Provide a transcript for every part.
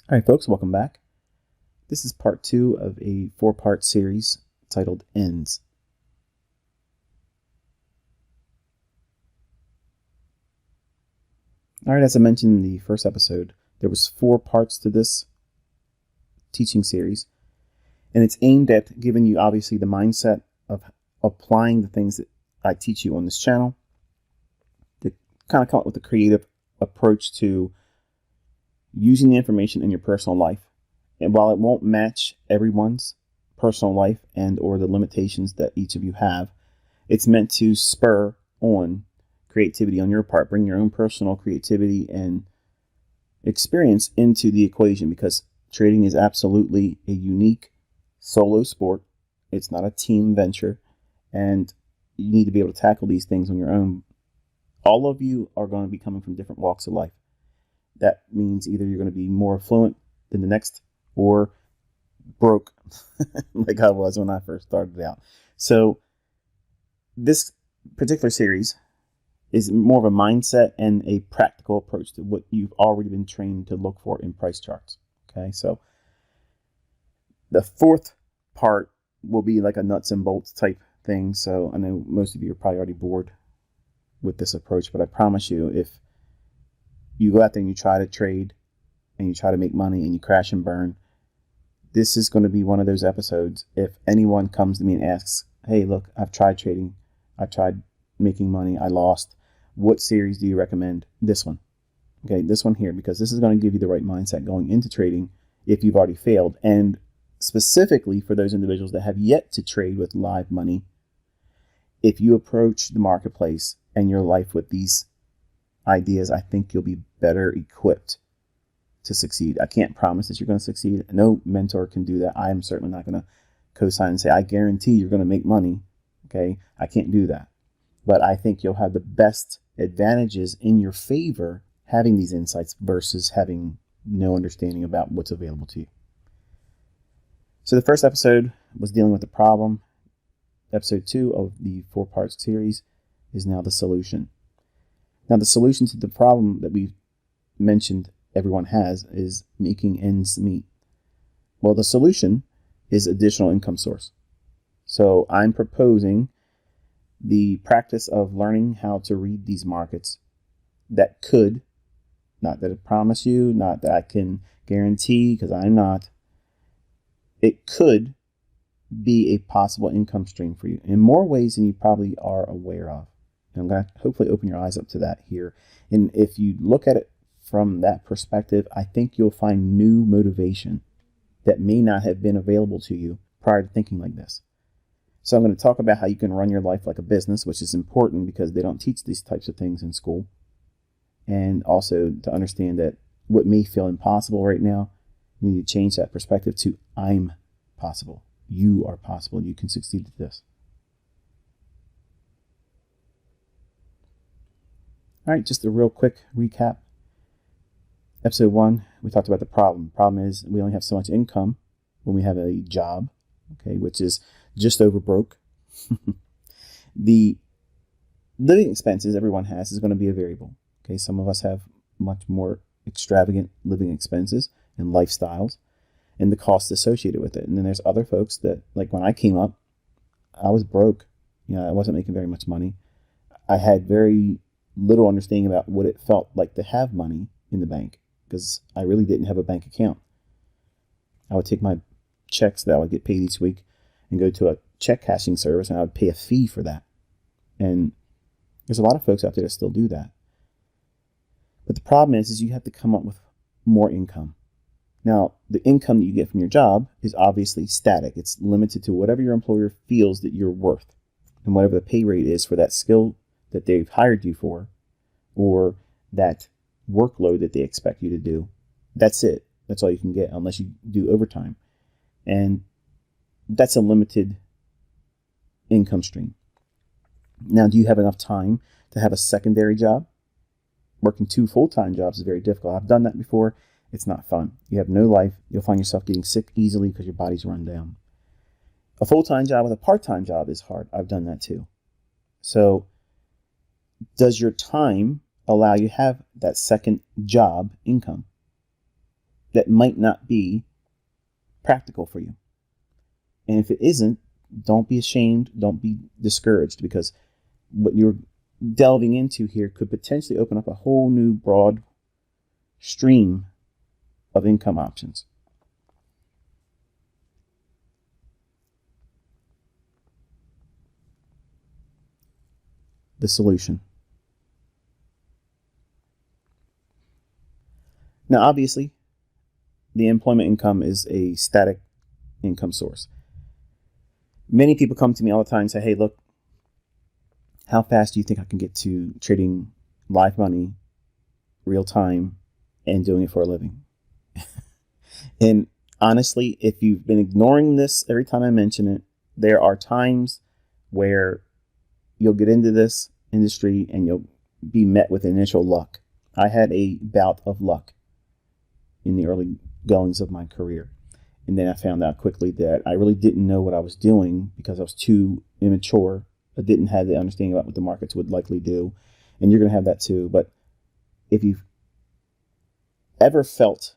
All right, folks, welcome back. This is part 2 of a 4-part series titled Ends. All right, as I mentioned in the first episode, there was 4 parts to this teaching series, and it's aimed at giving you, obviously, the mindset of applying the things that I teach you on this channel to kind of come up with a creative approach to using the information in your personal life. And while it won't match everyone's personal life and or the limitations that each of you have, it's meant to spur on creativity on your part, bring your own personal creativity and experience into the equation, because trading is absolutely a unique solo sport. It's not a team venture, and you need to be able to tackle these things on your own. All of you are going to be coming from different walks of life. That means either you're going to be more fluent than the next or broke like I was when I first started out. So this particular series is more of a mindset and a practical approach to what you've already been trained to look for in price charts. Okay, so the 4th part will be like a nuts and bolts type thing. So I know most of you are probably already bored with this approach, but I promise you, if you go out there and you try to trade and you try to make money and you crash and burn, this is going to be one of those episodes. If anyone comes to me and asks, hey, look, I've tried trading, I tried making money, I lost, what series do you recommend? This one. Okay, this one here, because this is going to give you the right mindset going into trading if you've already failed. And specifically for those individuals that have yet to trade with live money, if you approach the marketplace and your life with these ideas, I think you'll be better equipped to succeed. I can't promise that you're going to succeed. No mentor can do that. I am certainly not going to co-sign and say, I guarantee you're going to make money. Okay, I can't do that. But I think you'll have the best advantages in your favor having these insights versus having no understanding about what's available to you. So the first episode was dealing with the problem. Episode 2 of the 4-part series is now the solution. Now, the solution to the problem that we've mentioned everyone has is making ends meet. Well, the solution is additional income source. So I'm proposing the practice of learning how to read these markets that could, not that I promise you, not that I can guarantee, because I'm not, it could be a possible income stream for you in more ways than you probably are aware of. And I'm going to hopefully open your eyes up to that here. And if you look at it from that perspective, I think you'll find new motivation that may not have been available to you prior to thinking like this. So I'm going to talk about how you can run your life like a business, which is important because they don't teach these types of things in school. And also to understand that what may feel impossible right now, you need to change that perspective to I'm possible. You are possible. You can succeed at this. All right, just a real quick recap. Episode 1, we talked about the problem. The problem is we only have so much income when we have a job, okay, which is just over broke. The living expenses everyone has is going to be a variable. Okay, some of us have much more extravagant living expenses and lifestyles and the costs associated with it. And then there's other folks that, like when I came up, I was broke. I wasn't making very much money. I had very little understanding about what it felt like to have money in the bank, because I really didn't have a bank account. I would take my checks that I would get paid each week and go to a check cashing service, and I would pay a fee for that. And there's a lot of folks out there that still do that. But the problem is you have to come up with more income. Now, the income that you get from your job is obviously static. It's limited to whatever your employer feels that you're worth and whatever the pay rate is for that skill that they've hired you for or that workload that they expect you to do. That's it. That's all you can get unless you do overtime. And that's a limited income stream. Now, do you have enough time to have a secondary job? Working 2 full-time jobs is very difficult. I've done that before. It's not fun. You have no life. You'll find yourself getting sick easily because your body's run down. A full-time job with a part-time job is hard. I've done that too. So does your time allow you to have that second job income? that might not be practical for you. And if it isn't, don't be ashamed. Don't be discouraged, because what you're delving into here could potentially open up a whole new broad stream of income options. The solution. Now, obviously, the employment income is a static income source. Many people come to me all the time and say, hey, look, how fast do you think I can get to trading live money, real time, and doing it for a living? And honestly, if you've been ignoring this every time I mention it, there are times where you'll get into this industry and you'll be met with initial luck. I had a bout of luck in the early goings of my career. And then I found out quickly that I really didn't know what I was doing because I was too immature. I didn't have the understanding about what the markets would likely do. And you're going to have that too. But if you've ever felt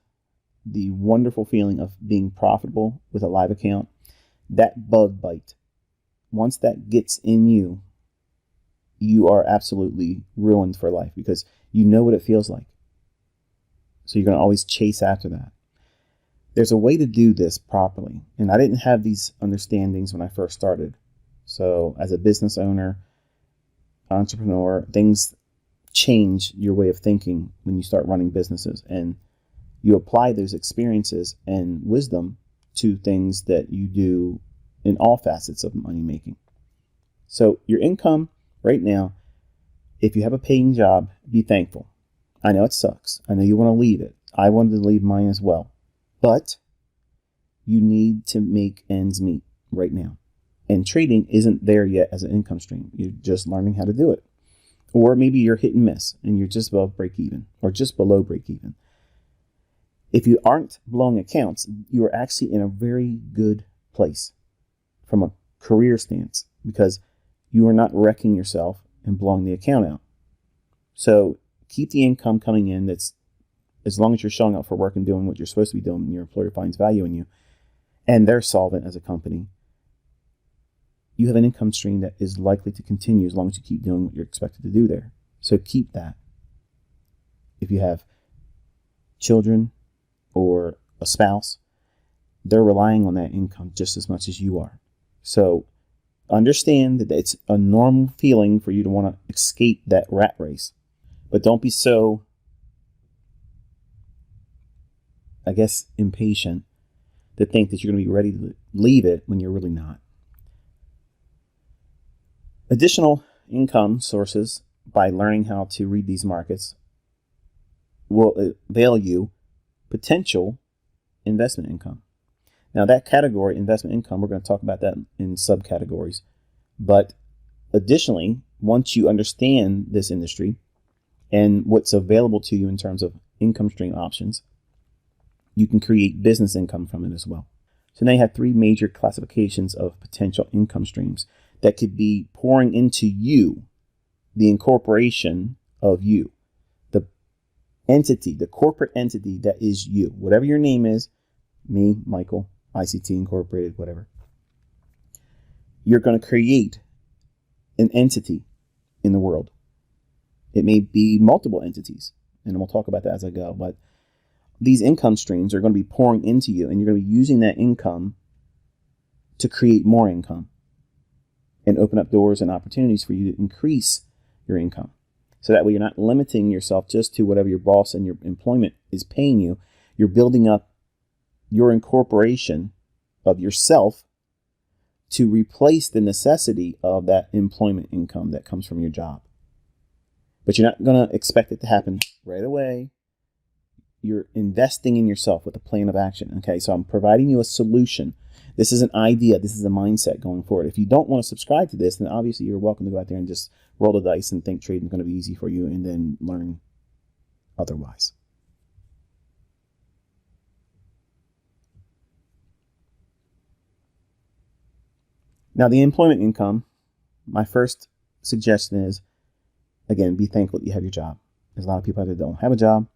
the wonderful feeling of being profitable with a live account, that bug bite, once that gets in you, you are absolutely ruined for life, because you know what it feels like. So you're going to always chase after that. There's a way to do this properly. And I didn't have these understandings when I first started. So as a business owner, entrepreneur, things change your way of thinking when you start running businesses. And you apply those experiences and wisdom to things that you do in all facets of money making. So your income right now, if you have a paying job, be thankful. I know it sucks. I know you want to leave it. I wanted to leave mine as well. But you need to make ends meet right now. And trading isn't there yet as an income stream. You're just learning how to do it. Or maybe you're hit and miss and you're just above break even or just below break even. If you aren't blowing accounts, you are actually in a very good place from a career stance, because you are not wrecking yourself and blowing the account out. So keep the income coming in. That's as long as you're showing up for work and doing what you're supposed to be doing and your employer finds value in you and they're solvent as a company, you have an income stream that is likely to continue as long as you keep doing what you're expected to do there. So keep that. If you have children or a spouse, they're relying on that income just as much as you are. So understand that it's a normal feeling for you to want to escape that rat race. But don't be so, I guess, impatient to think that you're going to be ready to leave it when you're really not. Additional income sources, by learning how to read these markets, will avail you potential investment income. Now, that category, investment income, we're going to talk about that in subcategories. But additionally, once you understand this industry and what's available to you in terms of income stream options, you can create business income from it as well. So now you have three major classifications of potential income streams that could be pouring into you, the incorporation of you, the entity, the corporate entity that is you. Whatever your name is, me, Michael, ICT Incorporated, whatever. You're going to create an entity in the world. It may be multiple entities, and we'll talk about that as I go, but these income streams are going to be pouring into you, and you're going to be using that income to create more income and open up doors and opportunities for you to increase your income. So that way you're not limiting yourself just to whatever your boss and your employment is paying you. You're building up your incorporation of yourself to replace the necessity of that employment income that comes from your job. But you're not going to expect it to happen right away. You're investing in yourself with a plan of action. Okay, so I'm providing you a solution. This is an idea. This is a mindset going forward. If you don't want to subscribe to this, then obviously you're welcome to go out there and just roll the dice and think trading is going to be easy for you and then learn otherwise. Now, the employment income, my first suggestion is, again, be thankful that you have your job. There's a lot of people out there that don't have a job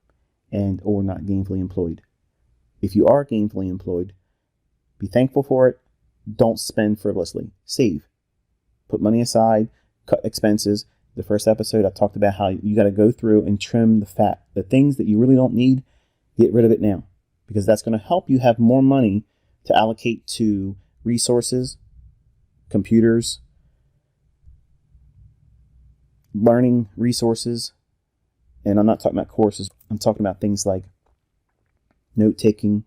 and or not gainfully employed. If you are gainfully employed, be thankful for it. Don't spend frivolously. Save. Put money aside. Cut expenses. The first episode, I talked about how you got to go through and trim the fat. The things that you really don't need, get rid of it now, because that's going to help you have more money to allocate to resources, computers, learning resources. And I'm not talking about courses. I'm talking about things like note taking,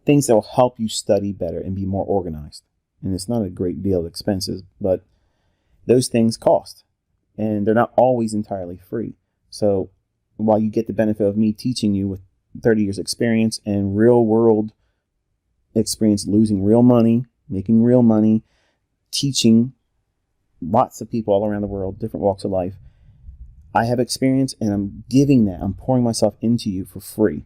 things that will help you study better and be more organized. And it's not a great deal of expenses, but those things cost, and they're not always entirely free. So while you get the benefit of me teaching you with 30 years experience and real world experience, losing real money, making real money, teaching lots of people all around the world, different walks of life, I have experience, and I'm giving that. I'm pouring myself into you for free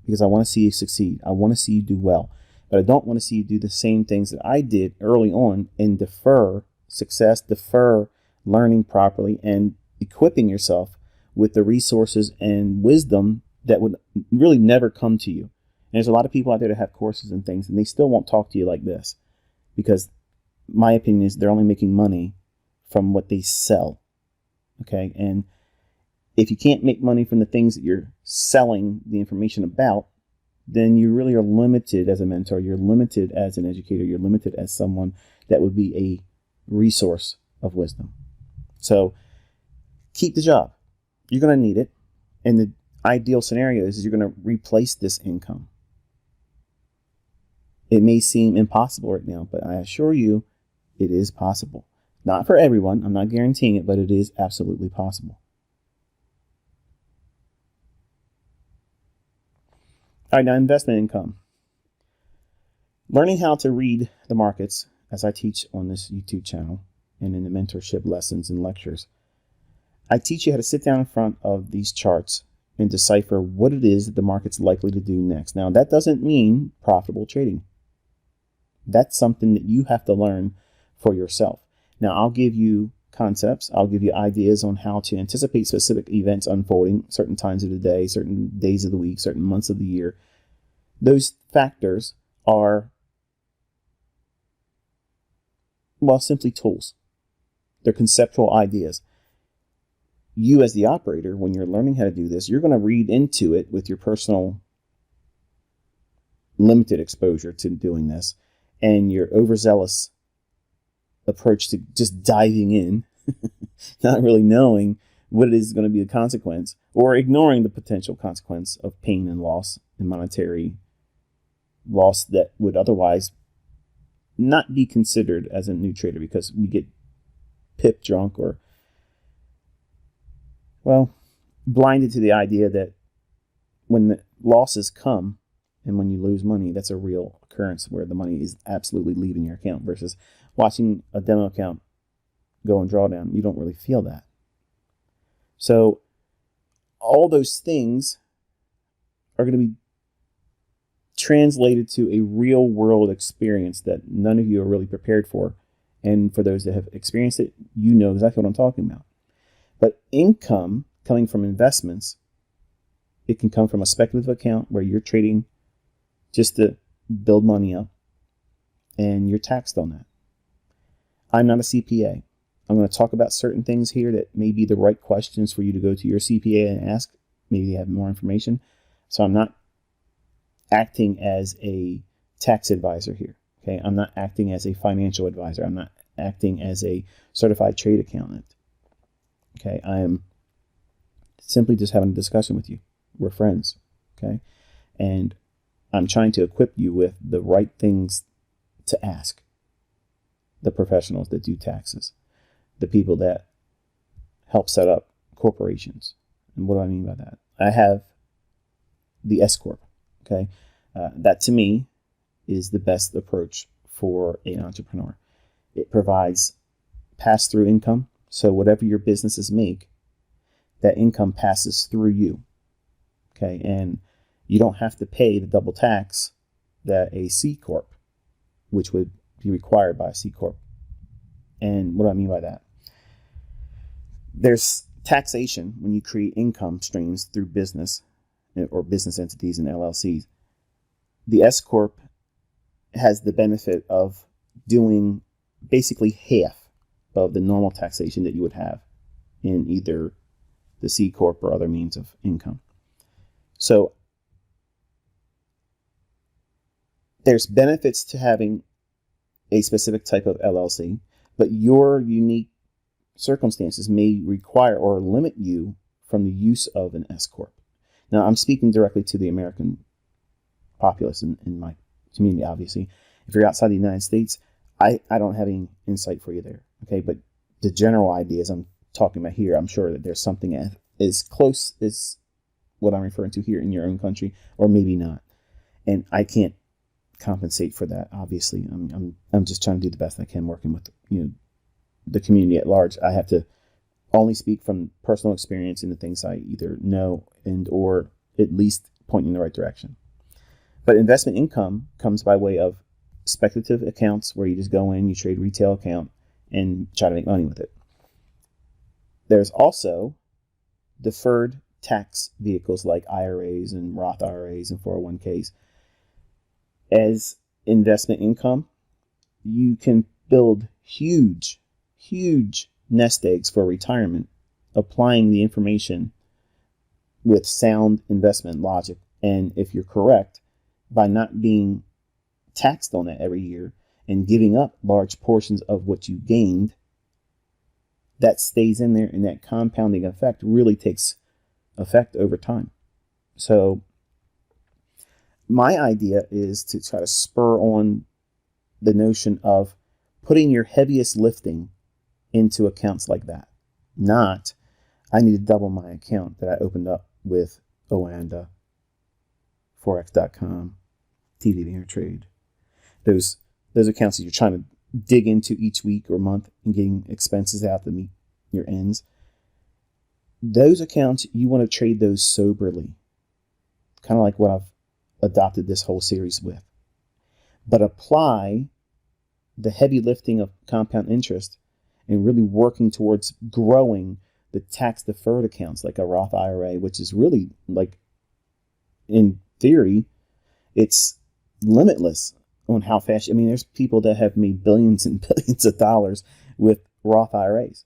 because I want to see you succeed. I want to see you do well. But I don't want to see you do the same things that I did early on and defer success, defer learning properly, and equipping yourself with the resources and wisdom that would really never come to you. And there's a lot of people out there that have courses and things, and they still won't talk to you like this, because my opinion is they're only making money from what they sell. Okay. And if you can't make money from the things that you're selling the information about, then you really are limited as a mentor. You're limited as an educator. You're limited as someone that would be a resource of wisdom. So keep the job. You're going to need it. And the ideal scenario is you're going to replace this income. It may seem impossible right now, but I assure you it is possible. Not for everyone. I'm not guaranteeing it, but it is absolutely possible. All right, now investment income. Learning how to read the markets, as I teach on this YouTube channel and in the mentorship lessons and lectures. I teach you how to sit down in front of these charts and decipher what it is that the market's likely to do next. Now, that doesn't mean profitable trading. That's something that you have to learn for yourself. Now, I'll give you concepts. I'll give you ideas on how to anticipate specific events unfolding, certain times of the day, certain days of the week, certain months of the year. Those factors are, well, simply tools. They're conceptual ideas. You as the operator, when you're learning how to do this, you're going to read into it with your personal limited exposure to doing this and your overzealous approach to just diving in, not really knowing what it is going to be the consequence, or ignoring the potential consequence of pain and loss and monetary loss that would otherwise not be considered as a new trader because we get pip drunk or, well, blinded to the idea that when the losses come and when you lose money, that's a real occurrence where the money is absolutely leaving your account, versus watching a demo account go and draw down. You don't really feel that. So all those things are going to be translated to a real world experience that none of you are really prepared for. And for those that have experienced it, you know exactly what I'm talking about. But income coming from investments, it can come from a speculative account where you're trading just to build money up and you're taxed on that. I'm not a CPA. I'm going to talk about certain things here that may be the right questions for you to go to your CPA and ask. Maybe they have more information. So I'm not acting as a tax advisor here. Okay, I'm not acting as a financial advisor. I'm not acting as a certified trade accountant. Okay, I am simply just having a discussion with you. We're friends. Okay, and I'm trying to equip you with the right things to ask the professionals that do taxes, the people that help set up corporations. And what do I mean by that? I have the S Corp. Okay, that to me is the best approach for an entrepreneur. It provides pass-through income. So whatever your businesses make, that income passes through you. Okay, and you don't have to pay the double tax that a C Corp, which would be required by a C Corp. And what do I mean by that? There's taxation, when you create income streams through business or business entities and LLCs, the S Corp has the benefit of doing basically half of the normal taxation that you would have in either the C Corp or other means of income. So there's benefits to having a specific type of LLC, but your unique circumstances may require or limit you from the use of an S Corp. Now, I'm speaking directly to the American populace in my community, obviously. If you're outside the United States, I don't have any insight for you there, okay? But the general ideas I'm talking about here, I'm sure that there's something as close as what I'm referring to here in your own country, or maybe not. And I can't compensate for that, obviously. I'm just trying to do the best I can working with, the community at large. I have to only speak from personal experience in the things I either know and or at least point in the right direction. But investment income comes by way of speculative accounts where you just go in, you trade retail account, and try to make money with it. There's also deferred tax vehicles like IRAs and Roth IRAs and 401ks. As investment income, you can build huge nest eggs for retirement, applying the information with sound investment logic. And if you're correct, by not being taxed on that every year and giving up large portions of what you gained, that stays in there, and that compounding effect really takes effect over time. So my idea is to try to spur on the notion of putting your heaviest lifting into accounts like that. Not, I need to double my account that I opened up with Oanda, Forex.com, TD Ameritrade. Those accounts that you're trying to dig into each week or month and getting expenses out to meet your ends. Those accounts, you want to trade those soberly. Kind of like what I've adopted this whole series with. But apply the heavy lifting of compound interest and really working towards growing the tax deferred accounts like a Roth IRA, which is really, like, in theory, it's limitless on how fast. I mean, there's people that have made billions and billions of dollars with Roth IRAs.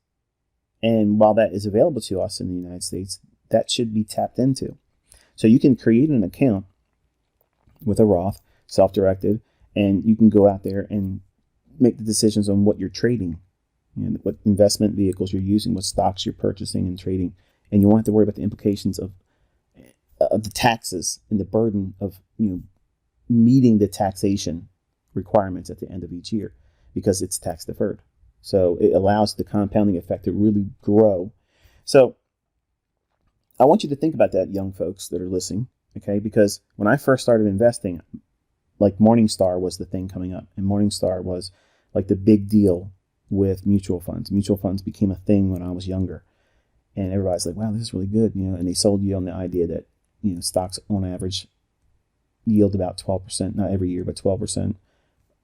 And while that is available to us in the United States, that should be tapped into. So you can create an account with a Roth, self-directed, and you can go out there and make the decisions on what you're trading, what investment vehicles you're using, what stocks you're purchasing and trading. And you won't have to worry about the implications of the taxes and the burden of meeting the taxation requirements at the end of each year, because it's tax deferred. So it allows the compounding effect to really grow. So I want you to think about that, young folks that are listening, okay? Because when I first started investing, like Morningstar was the thing coming up, and Morningstar was like the big deal with mutual funds. Mutual funds became a thing when I was younger, and everybody's like, wow, this is really good, and they sold you on the idea that, stocks on average yield about 12%, not every year, but 12%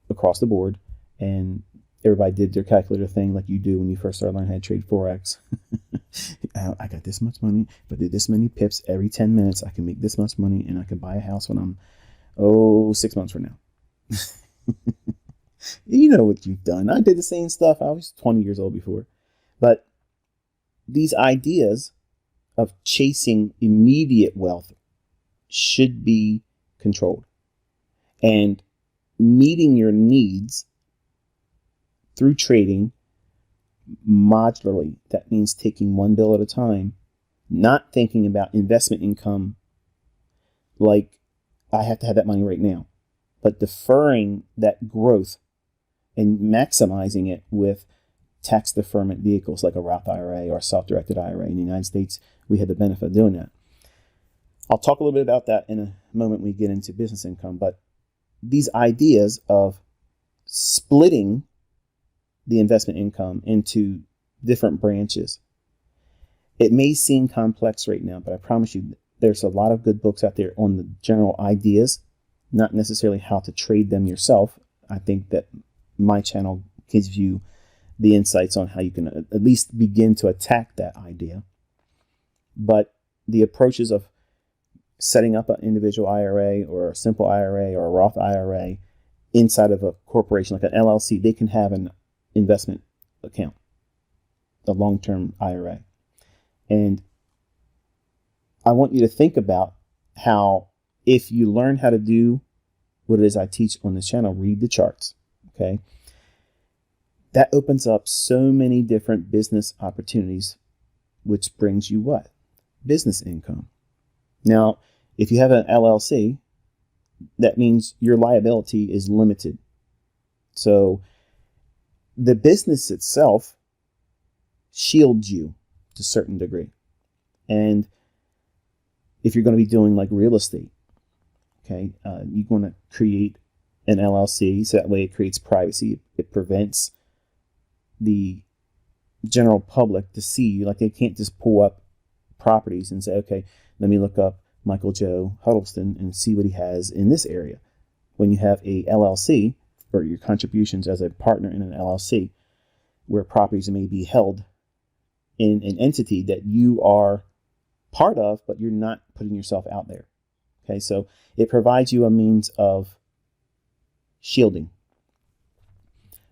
across the board. And everybody did their calculator thing like you do when you first start learning how to trade Forex. I got this much money, but did this many pips every 10 minutes. I can make this much money, and I can buy a house when I'm, 6 months from now. You know what you've done. I did the same stuff. I was 20 years old before. But these ideas of chasing immediate wealth should be controlled. And meeting your needs through trading modularly. That means taking one bill at a time, not thinking about investment income like I have to have that money right now, but deferring that growth and maximizing it with tax deferment vehicles like a Roth IRA or a self-directed IRA. In the United States, we had the benefit of doing that. I'll talk a little bit about that in a moment when we get into business income, but these ideas of splitting the investment income into different branches, it may seem complex right now, but I promise you there's a lot of good books out there on the general ideas, not necessarily how to trade them yourself. I think that my channel gives you the insights on how you can at least begin to attack that idea. But the approaches of setting up an individual IRA or a simple IRA or a Roth IRA inside of a corporation like an LLC, they can have an investment account, a long-term IRA. And I want you to think about how if you learn how to do what it is I teach on this channel, read the charts, okay? That opens up so many different business opportunities, which brings you what? Business income. Now, if you have an LLC, that means your liability is limited. So the business itself shields you to a certain degree. And if you're going to be doing like real estate, okay, you're going to create an LLC so that way it creates privacy. It prevents the general public to see you. Like they can't just pull up properties and say, okay, let me look up Michael Joe Huddleston and see what he has in this area. When you have a LLC or your contributions as a partner in an LLC, where properties may be held in an entity that you are part of, but you're not putting yourself out there. Okay, so it provides you a means of shielding.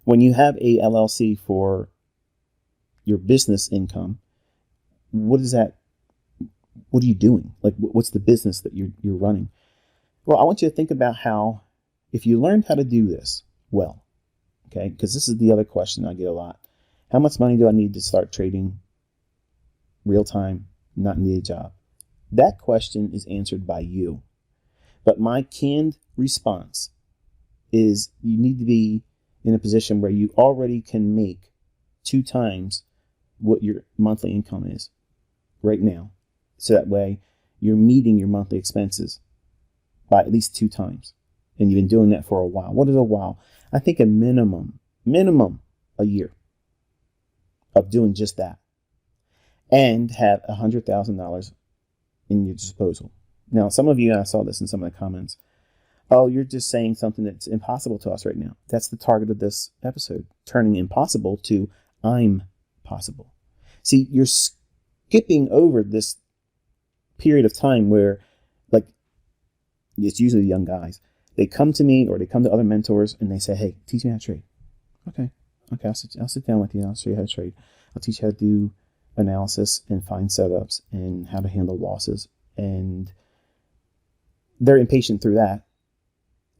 When you have a LLC for your business income, what is that? What are you doing? Like, what's the business that you're running? Well, I want you to think about how, if you learned how to do this well, okay, because this is the other question I get a lot. How much money do I need to start trading real time, not need a job? That question is answered by you. But my canned response is you need to be in a position where you already can make 2 times what your monthly income is right now. So that way you're meeting your monthly expenses by at least 2 times. And you've been doing that for a while. What is a while? I think a minimum a year of doing just that. And have $100,000 in your disposal. Now, some of you, I saw this in some of the comments, oh, you're just saying something that's impossible to us right now. That's the target of this episode, turning impossible to I'm possible. See, you're skipping over this period of time where, like, it's usually young guys. They come to me or they come to other mentors and they say, hey, teach me how to trade. Okay, I'll sit down with you and I'll show you how to trade. I'll teach you how to do analysis and find setups and how to handle losses. And they're impatient through that.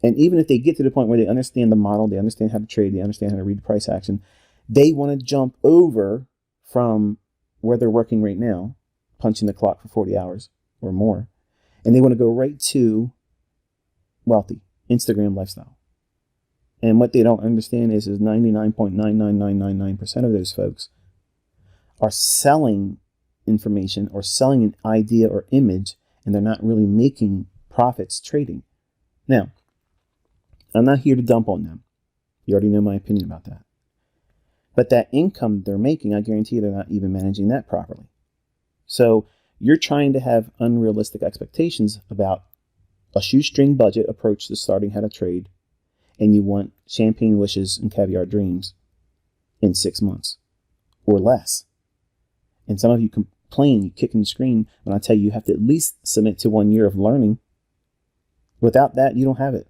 And even if they get to the point where they understand the model, they understand how to trade, they understand how to read the price action, they want to jump over from where they're working right now, punching the clock for 40 hours or more, and they want to go right to wealthy Instagram lifestyle. And what they don't understand is 99.99999% of those folks are selling information or selling an idea or image, and they're not really making profits trading. Now, I'm not here to dump on them. You already know my opinion about that. But that income they're making, I guarantee they're not even managing that properly. So you're trying to have unrealistic expectations about a shoestring budget approach to starting how to trade, and you want champagne wishes and caviar dreams in 6 months or less. And some of you complain, you kick and scream when I tell you have to at least submit to 1 year of learning. Without that, you don't have it.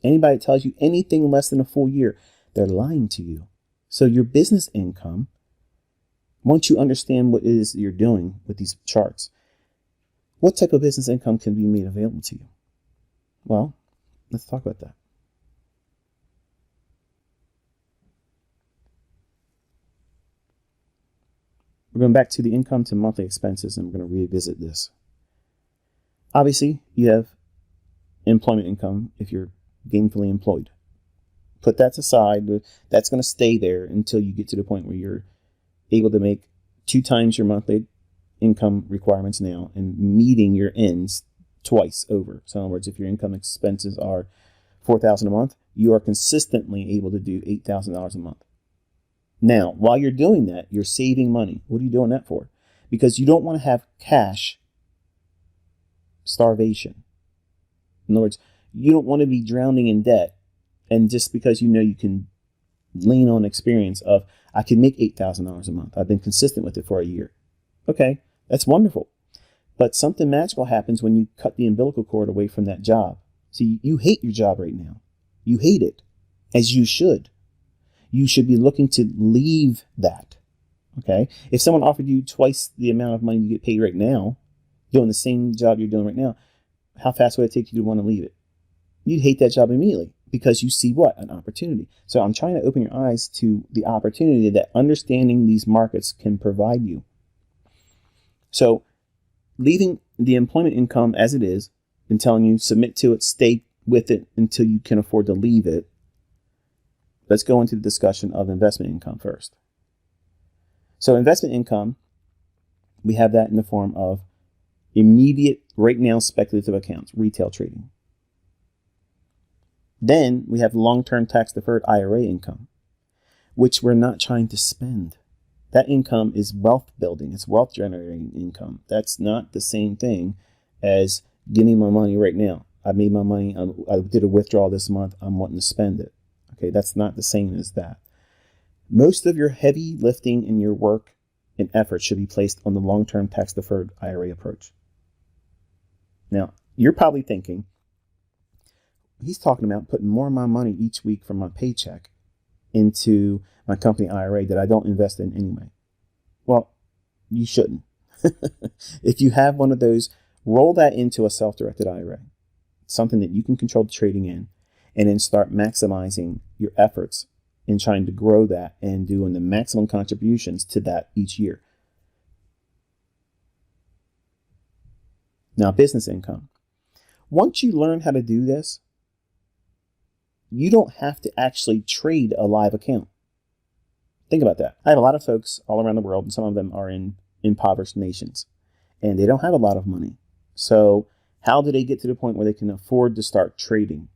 Anybody that tells you anything less than a full year, they're lying to you. So your business income, once you understand what it is that you're doing with these charts, what type of business income can be made available to you? Well, let's talk about that. We're going back to the income to monthly expenses, and we're going to revisit this. Obviously, you have employment income if you're gainfully employed. Put that aside. That's going to stay there until you get to the point where you're able to make 2 times your monthly income requirements now and meeting your ends twice over. So in other words, if your income expenses are $4,000 a month, you are consistently able to do $8,000 a month. Now, while you're doing that, you're saving money. What are you doing that for? Because you don't want to have cash starvation. In other words, you don't want to be drowning in debt. And just because you know you can lean on experience of, I can make $8,000 a month. I've been consistent with it for a year. Okay, That's wonderful. But something magical happens when you cut the umbilical cord away from that job. See, you hate your job right now. You hate it, as you should. You should be looking to leave that. Okay? If someone offered you twice the amount of money you get paid right now, doing the same job you're doing right now, how fast would it take you to want to leave it? You'd hate that job immediately because you see what? An opportunity. So I'm trying to open your eyes to the opportunity that understanding these markets can provide you. So leaving the employment income as it is and telling you submit to it, stay with it until you can afford to leave it. Let's go into the discussion of investment income first. So investment income, we have that in the form of immediate, right now, speculative accounts, retail trading. Then we have long-term tax-deferred IRA income, which we're not trying to spend. That income is wealth building. It's wealth generating income. That's not the same thing as give me my money right now. I made my money. I did a withdrawal this month. I'm wanting to spend it. Okay, that's not the same as that. Most of your heavy lifting in your work and effort should be placed on the long-term tax-deferred IRA approach. Now, you're probably thinking, he's talking about putting more of my money each week from my paycheck into my company IRA that I don't invest in anyway. Well, you shouldn't. If you have one of those, roll that into a self-directed IRA, something that you can control the trading in, and then start maximizing your efforts in trying to grow that and doing the maximum contributions to that each year. Now, business income. Once you learn how to do this, you don't have to actually trade a live account. Think about that. I have a lot of folks all around the world, and some of them are in impoverished nations, and they don't have a lot of money. So how do they get to the point where they can afford to start trading?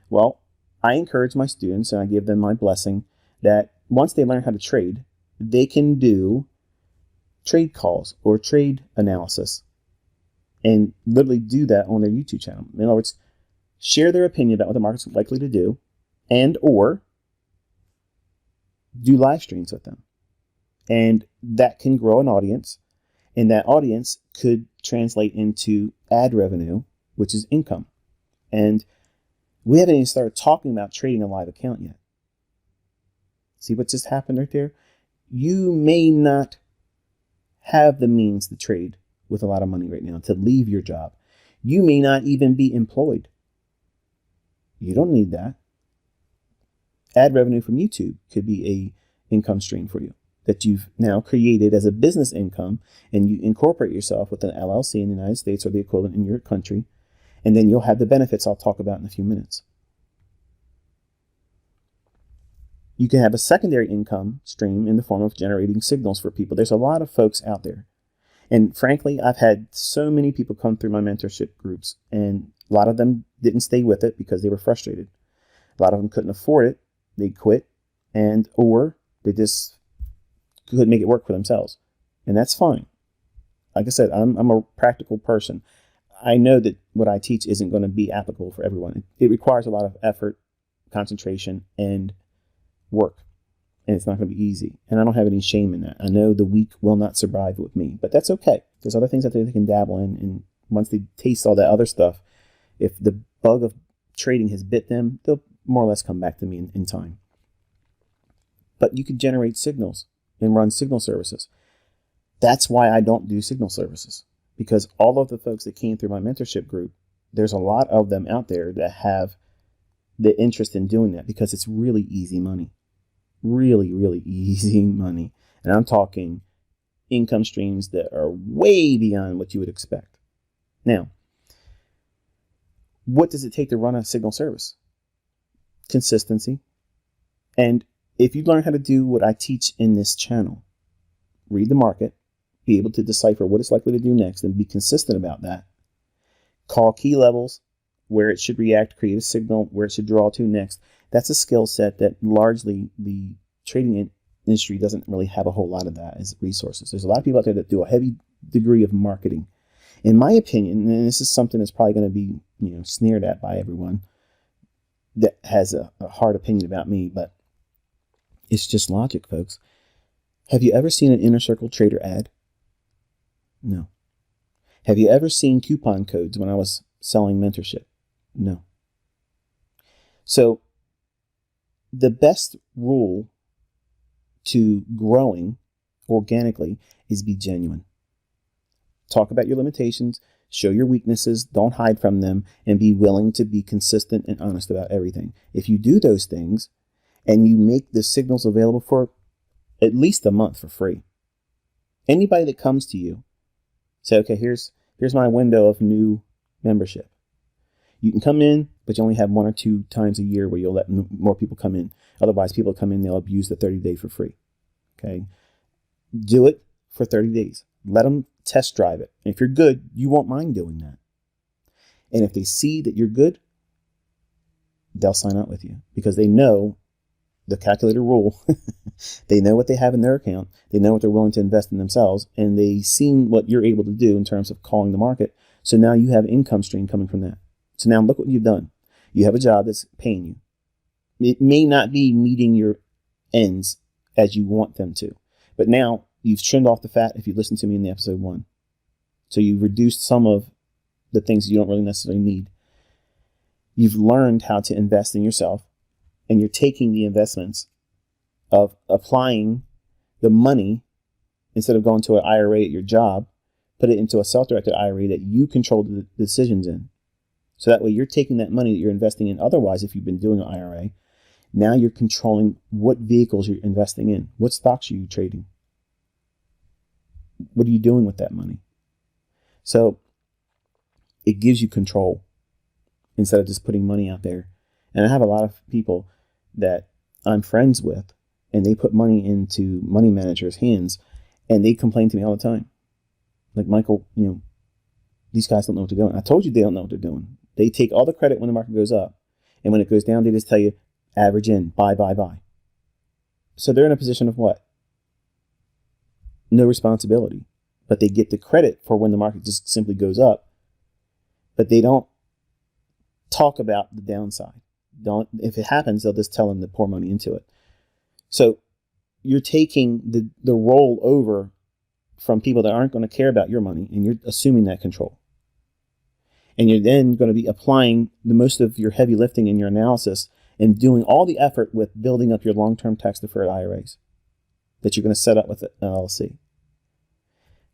Well, I encourage my students, and I give them my blessing, that once they learn how to trade, they can do trade calls or trade analysis and literally do that on their YouTube channel. In other words, share their opinion about what the market's likely to do, and or do live streams with them. And that can grow an audience, and that audience could translate into ad revenue, which is income. And we haven't even started talking about trading a live account yet. See what just happened right there? You may not have the means to trade with a lot of money right now, to leave your job. You may not even be employed. You don't need that. Ad revenue from YouTube could be a income stream for you that you've now created as a business income, and you incorporate yourself with an LLC in the United States or the equivalent in your country, and then you'll have the benefits I'll talk about in a few minutes. You can have a secondary income stream in the form of generating signals for people. There's a lot of folks out there. And frankly, I've had so many people come through my mentorship groups, and a lot of them didn't stay with it because they were frustrated. A lot of them couldn't afford it. They quit, or they just couldn't make it work for themselves. And that's fine. Like I said, I'm a practical person. I know that what I teach isn't going to be applicable for everyone. It requires a lot of effort, concentration, and work. And it's not going to be easy. And I don't have any shame in that. I know the weak will not survive with me, but that's okay. There's other things that they can dabble in. And once they taste all that other stuff, if the bug of trading has bit them, they'll more or less come back to me in time. But you can generate signals and run signal services. That's why I don't do signal services, because all of the folks that came through my mentorship group, there's a lot of them out there that have the interest in doing that because it's really easy money. Really, really easy money. And I'm talking income streams that are way beyond what you would expect. Now, what does it take to run a signal service? Consistency. And if you learn how to do what I teach in this channel, read the market, be able to decipher what it's likely to do next and be consistent about that, call key levels, where it should react, create a signal, where it should draw to next. That's a skill set that largely the trading industry doesn't really have a whole lot of that as resources. There's a lot of people out there that do a heavy degree of marketing. In my opinion, and this is something that's probably going to be sneered at by everyone that has a hard opinion about me, but it's just logic, folks. Have you ever seen an Inner Circle Trader ad? No. Have you ever seen coupon codes when I was selling mentorship? No. So the best rule to growing organically is be genuine. Talk about your limitations, show your weaknesses, don't hide from them, and be willing to be consistent and honest about everything. If you do those things and you make the signals available for at least a month for free, anybody that comes to you, say, okay, here's my window of new membership. You can come in, but you only have 1 or 2 times a year where you'll let more people come in. Otherwise, people come in, they'll abuse the 30-day for free. Okay? Do it for 30 days. Let them test drive it. And if you're good, you won't mind doing that. And if they see that you're good, they'll sign up with you because they know the calculator rule. They know what they have in their account. They know what they're willing to invest in themselves. And they've seen what you're able to do in terms of calling the market. So now you have income stream coming from that. So now look what you've done. You have a job that's paying you. It may not be meeting your ends as you want them to. But now you've trimmed off the fat if you listened to me in the episode 1. So you've reduced some of the things you don't really necessarily need. You've learned how to invest in yourself. And you're taking the investments of applying the money instead of going to an IRA at your job, put it into a self-directed IRA that you control the decisions in. So that way you're taking that money that you're investing in otherwise if you've been doing an IRA. Now you're controlling what vehicles you're investing in. What stocks are you trading? What are you doing with that money? So it gives you control instead of just putting money out there. And I have a lot of people that I'm friends with, and they put money into money managers' hands, and they complain to me all the time. Like, Michael, these guys don't know what they're doing. I told you they don't know what they're doing. They take all the credit when the market goes up, and when it goes down, they just tell you, average in, buy. So they're in a position of what? No responsibility. But they get the credit for when the market just simply goes up, but they don't talk about the downside. If it happens, they'll just tell them to pour money into it. So you're taking the role over from people that aren't going to care about your money, and you're assuming that control. And you're then going to be applying the most of your heavy lifting in your analysis and doing all the effort with building up your long-term tax-deferred IRAs that you're going to set up with an LLC.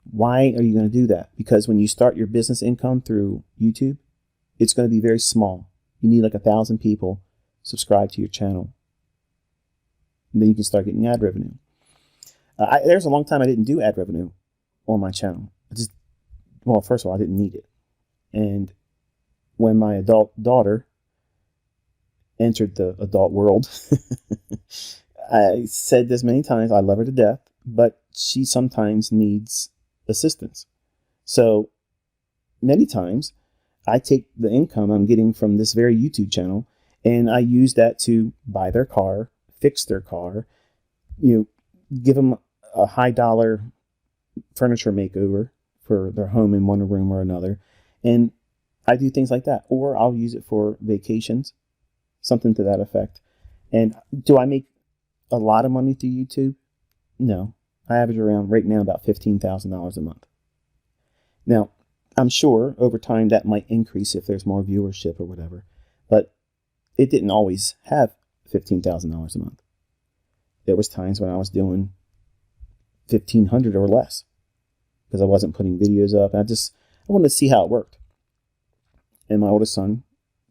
Why are you going to do that? Because when you start your business income through YouTube, it's going to be very small. You need like 1,000 people subscribe to your channel. And then you can start getting ad revenue. There's a long time I didn't do ad revenue on my channel. First of all, I didn't need it. And when my adult daughter entered the adult world, I said this many times, I love her to death, but she sometimes needs assistance. So many times I take the income I'm getting from this very YouTube channel and I use that to buy their car, fix their car, give them a high dollar furniture makeover for their home in one room or another. And I do things like that. Or I'll use it for vacations, something to that effect. And do I make a lot of money through YouTube? No. I average around right now about $15,000 a month. Now, I'm sure over time that might increase if there's more viewership or whatever, but it didn't always have $15,000 a month. There was times when I was doing $1,500 or less because I wasn't putting videos up. I wanted to see how it worked. And my oldest son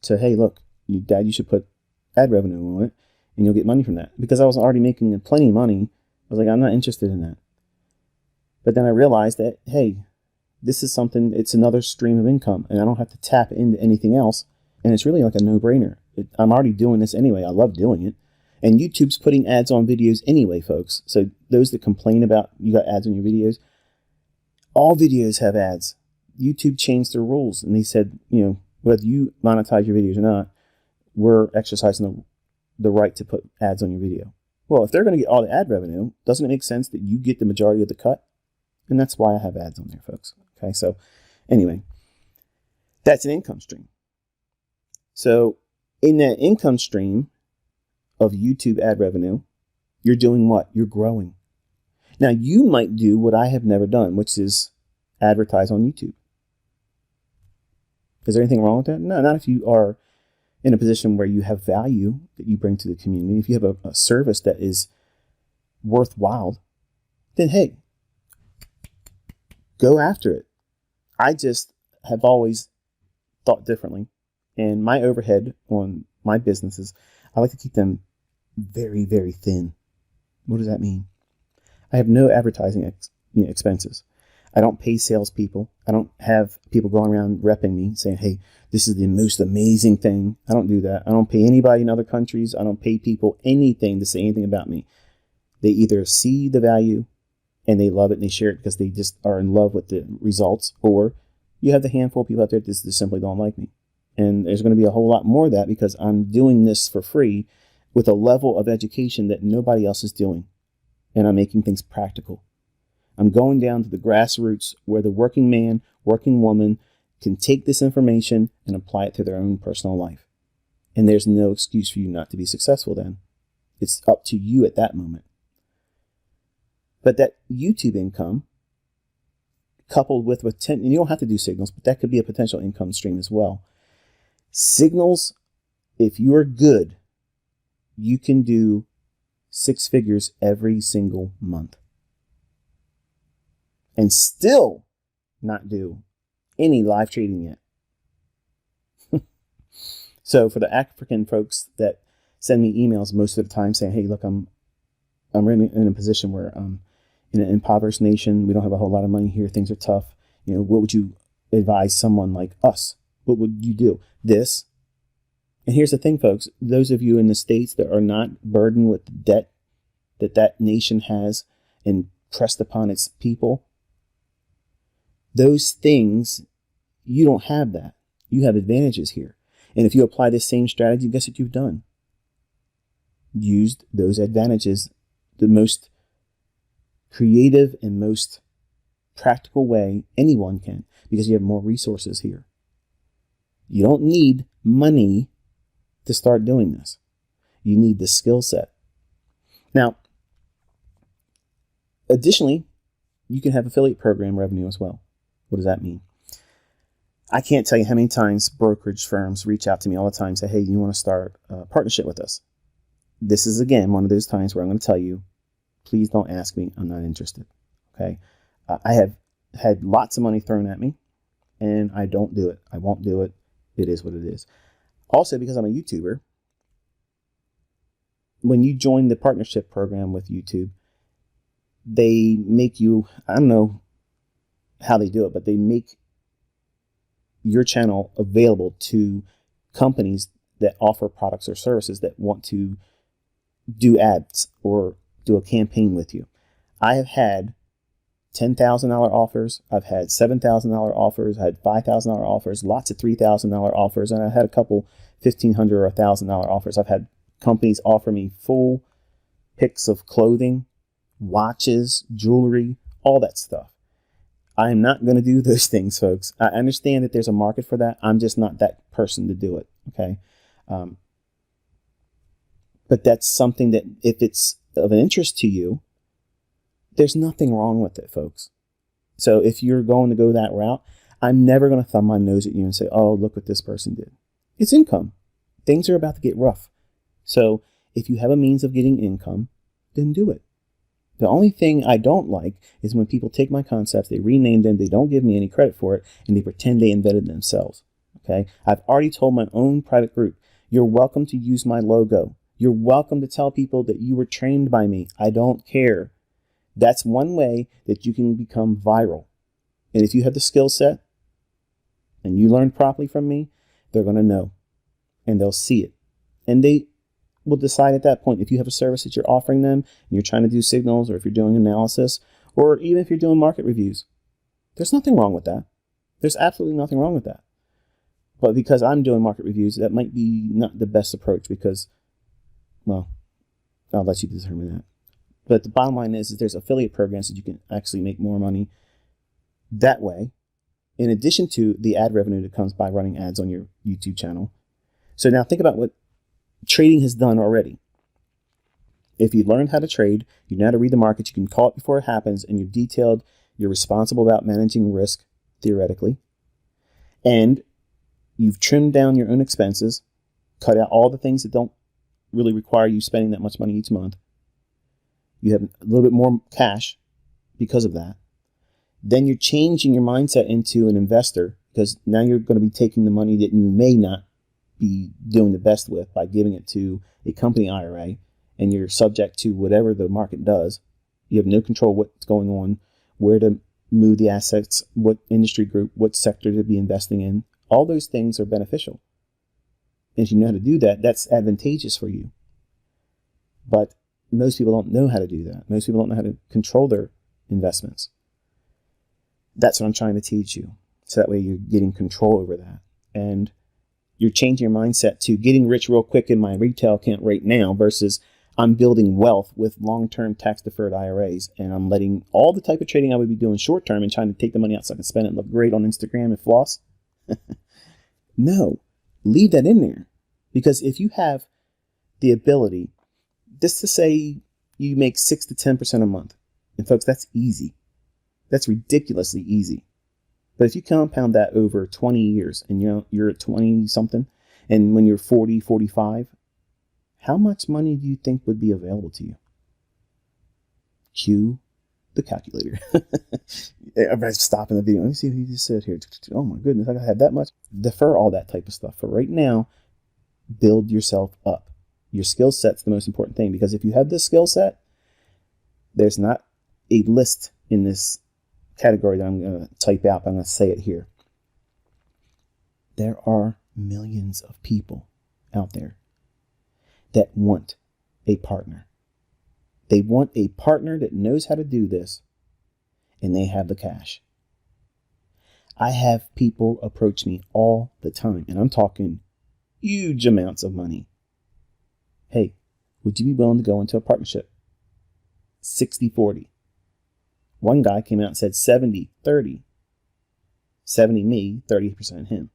said, hey, look, Dad, you should put ad revenue on it and you'll get money from that. Because I was already making plenty of money. I was like, I'm not interested in that. But then I realized that, hey, this is something, it's another stream of income and I don't have to tap into anything else. And it's really like a no-brainer. I'm already doing this anyway. I love doing it. And YouTube's putting ads on videos anyway, folks. So those that complain about you got ads on your videos, all videos have ads. YouTube changed their rules and they said, whether you monetize your videos or not, we're exercising the right to put ads on your video. Well, if they're going to get all the ad revenue, doesn't it make sense that you get the majority of the cut? And that's why I have ads on there, folks. Okay, so anyway, that's an income stream. So in that income stream of YouTube ad revenue, you're doing what? You're growing. Now, you might do what I have never done, which is advertise on YouTube. Is there anything wrong with that? No, not if you are in a position where you have value that you bring to the community. If you have a service that is worthwhile, then hey, go after it. I just have always thought differently. And my overhead on my businesses, I like to keep them very, very thin. What does that mean? I have no advertising expenses. I don't pay salespeople. I don't have people going around repping me saying, hey, this is the most amazing thing. I don't do that. I don't pay anybody in other countries. I don't pay people anything to say anything about me. They either see the value and they love it and they share it because they just are in love with the results, or you have the handful of people out there that just simply don't like me. And there's going to be a whole lot more of that because I'm doing this for free with a level of education that nobody else is doing. And I'm making things practical. I'm going down to the grassroots where the working man, working woman can take this information and apply it to their own personal life. And there's no excuse for you not to be successful then. It's up to you at that moment. But that YouTube income, coupled with and you don't have to do signals, but that could be a potential income stream as well. Signals, if you're good, you can do 6 figures every single month and still not do any live trading yet. So for the African folks that send me emails most of the time saying, hey, look, I'm really in a position where in an impoverished nation, we don't have a whole lot of money here, things are tough. What would you advise someone like us? What would you do? This. And here's the thing, folks. Those of you in the States that are not burdened with the debt that nation has and pressed upon its people, those things, you don't have that. You have advantages here. And if you apply this same strategy, guess what you've done? Used those advantages the most creative and most practical way anyone can, because you have more resources here. You don't need money to start doing this. You need the skill set. Now, additionally, you can have affiliate program revenue as well. What does that mean? I can't tell you how many times brokerage firms reach out to me all the time and say, hey, you want to start a partnership with us? This is, again, one of those times where I'm going to tell you, please don't ask me. I'm not interested. Okay. I have had lots of money thrown at me and I don't do it. I won't do it. It is what it is. Also, because I'm a YouTuber, when you join the partnership program with YouTube, they make you, I don't know how they do it, but they make your channel available to companies that offer products or services that want to do ads or do a campaign with you. I have had $10,000 offers. I've had $7,000 offers. I had $5,000 offers, lots of $3,000 offers, and I had a couple $1,500 or $1,000 offers. I've had companies offer me full picks of clothing, watches, jewelry, all that stuff. I am not going to do those things, folks. I understand that there's a market for that. I'm just not that person to do it. Okay. But that's something that if it's of an interest to you, there's nothing wrong with it, folks. So if you're going to go that route, I'm never going to thumb my nose at you and say, oh, look what this person did. It's income. Things are about to get rough. So if you have a means of getting income, then do it. The only thing I don't like is when people take my concepts, they rename them, they don't give me any credit for it, and they pretend they invented themselves. Okay? I've already told my own private group, you're welcome to use my logo. You're welcome to tell people that you were trained by me. I don't care. That's one way that you can become viral. And if you have the skill set and you learn properly from me, they're going to know and they'll see it. And they will decide at that point if you have a service that you're offering them and you're trying to do signals, or if you're doing analysis, or even if you're doing market reviews. There's nothing wrong with that. There's absolutely nothing wrong with that. But because I'm doing market reviews, that might be not the best approach because, well, I'll let you determine that. But the bottom line is there's affiliate programs that you can actually make more money that way, in addition to the ad revenue that comes by running ads on your YouTube channel. So now think about what trading has done already. If you learned how to trade, you know how to read the market, you can call it before it happens, and you're detailed, You're responsible about managing risk, theoretically. And you've trimmed down your own expenses, cut out all the things that don't really require you spending that much money each month. You have a little bit more cash because of that. Then you're changing your mindset into an investor, because now you're going to be taking the money that you may not be doing the best with by giving it to a company IRA, and you're subject to whatever the market does. You have no control what's going on, where to move the assets, what industry group, what sector to be investing in. All those things are beneficial. And if you know how to do that, that's advantageous for you. But most people don't know how to do that. Most people don't know how to control their investments. That's what I'm trying to teach you. So that way you're getting control over that. And you're changing your mindset to getting rich real quick in my retail account right now versus I'm building wealth with long-term tax-deferred IRAs, and I'm letting all the type of trading I would be doing short-term and trying to take the money out so I can spend it and look great on Instagram and floss. No, leave that in there. Because if you have the ability, just to say you make 6 to 10% a month, and folks, that's easy. That's ridiculously easy. But if you compound that over 20 years and you're at 20 something, and when you're 40, 45, how much money do you think would be available to you? Cue the calculator. Everybody's stopping the video. Let me see what you just said here. Oh my goodness, I gotta have that much. Defer all that type of stuff. For right now, build yourself up. Your skill set's the most important thing, because if you have this skill set, there's not a list in this category that I'm going to type out, but I'm going to say it here. There are millions of people out there that want a partner. They want a partner that knows how to do this, and they have the cash. I have people approach me all the time, and I'm talking huge amounts of money. Hey, would you be willing to go into a partnership? 60-40. One guy came out and said 70-30. 70 me, 30% him.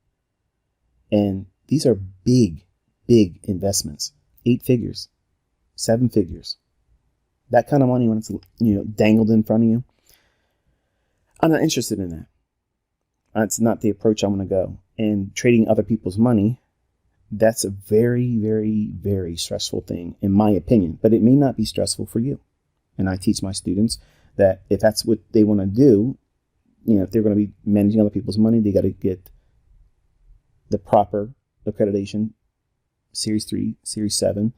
And these are big, big investments. 8 figures, 7 figures. That kind of money when it's dangled in front of you. I'm not interested in that. That's not the approach I'm going to go. And trading other people's money, that's a very, very, very stressful thing, in my opinion. But it may not be stressful for you. And I teach my students that if that's what they want to do, if they're going to be managing other people's money, they got to get the proper accreditation, Series 3, Series 7,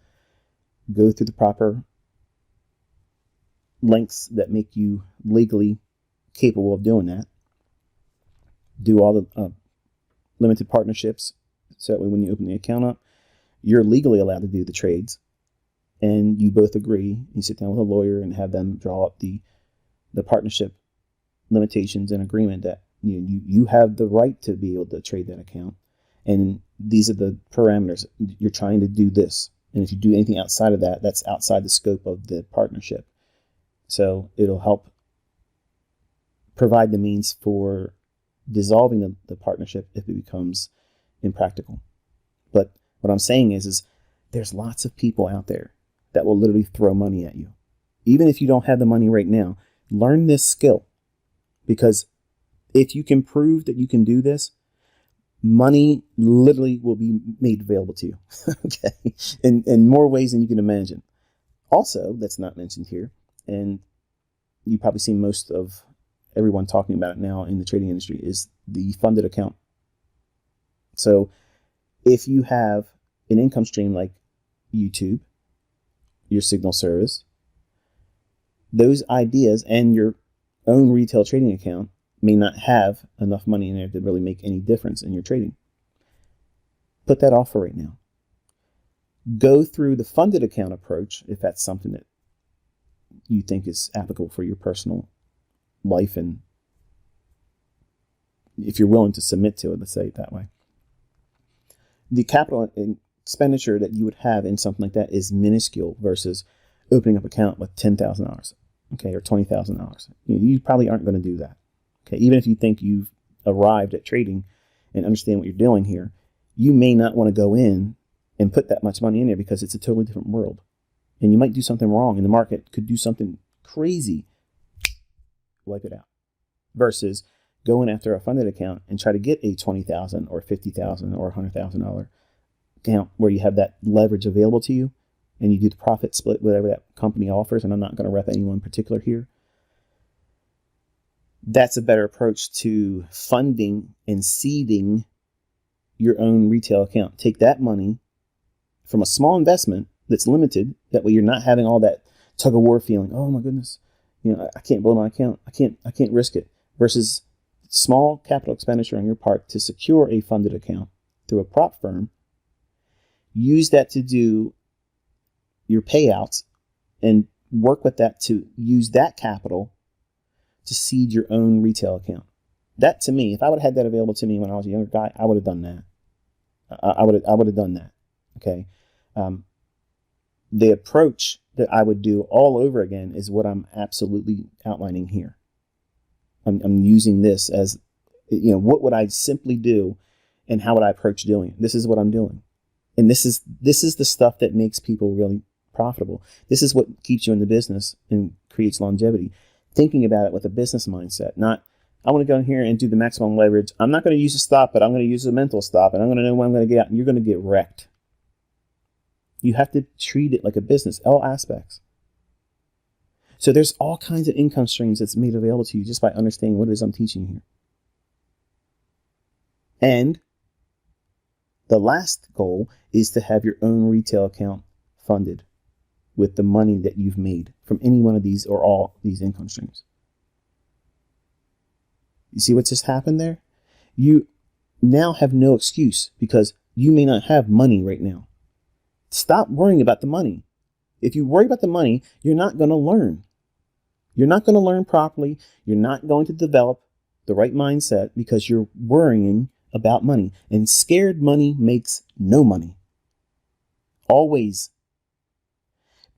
go through the proper links that make you legally capable of doing that. Do all the limited partnerships, so that way when you open the account up, you're legally allowed to do the trades. And you both agree, you sit down with a lawyer and have them draw up the partnership limitations and agreement that you have the right to be able to trade that account. And these are the parameters. You're trying to do this. And if you do anything outside of that, that's outside the scope of the partnership. So it'll help provide the means for dissolving the partnership if it becomes impractical. But what I'm saying is there's lots of people out there that will literally throw money at you. Even if you don't have the money right now, learn this skill. Because if you can prove that you can do this, money literally will be made available to you. Okay? In more ways than you can imagine. Also, that's not mentioned here, and you probably see most of everyone talking about it now in the trading industry, is the funded account. So if you have an income stream like YouTube, your Signal service, those ideas and your own retail trading account may not have enough money in there to really make any difference in your trading. Put that off for right now. Go through the funded account approach if that's something that you think is applicable for your personal life, and if you're willing to submit to it, let's say it that way. The capital expenditure that you would have in something like that is minuscule versus opening up an account with $10,000, okay, or $20,000. You probably aren't going to do that. Okay, even if you think you've arrived at trading and understand what you're doing here, you may not want to go in and put that much money in there because it's a totally different world. And you might do something wrong, and the market could do something crazy. Wipe it out. versus going after a funded account and try to get a $20,000 or $50,000 or $100,000 account where you have that leverage available to you and you do the profit split, whatever that company offers. And I'm not going to rep anyone in particular here. That's a better approach to funding and seeding your own retail account. Take that money from a small investment that's limited. That way you're not having all that tug of war feeling. Oh my goodness, I can't blow my account. I can't risk it. Versus small capital expenditure on your part to secure a funded account through a prop firm. Use that to do your payouts and work with that to use that capital to seed your own retail account. That, to me, if I would have had that available to me when I was a younger guy, I would have done that. I would have done that. Okay. The approach that I would do all over again is what I'm absolutely outlining here. I'm using this as, what would I simply do and how would I approach doing it? This is what I'm doing. And this is the stuff that makes people really profitable. This is what keeps you in the business and creates longevity. Thinking about it with a business mindset, not, I want to go in here and do the maximum leverage. I'm not going to use a stop, but I'm going to use a mental stop, and I'm going to know when I'm going to get out, and you're going to get wrecked. You have to treat it like a business, all aspects. So there's all kinds of income streams that's made available to you just by understanding what it is I'm teaching here. And the last goal is to have your own retail account funded with the money that you've made from any one of these or all these income streams. You see what just happened there? You now have no excuse because you may not have money right now. Stop worrying about the money. If you worry about the money, you're not going to learn. You're not going to learn properly. You're not going to develop the right mindset because you're worrying about money. And scared money makes no money. Always.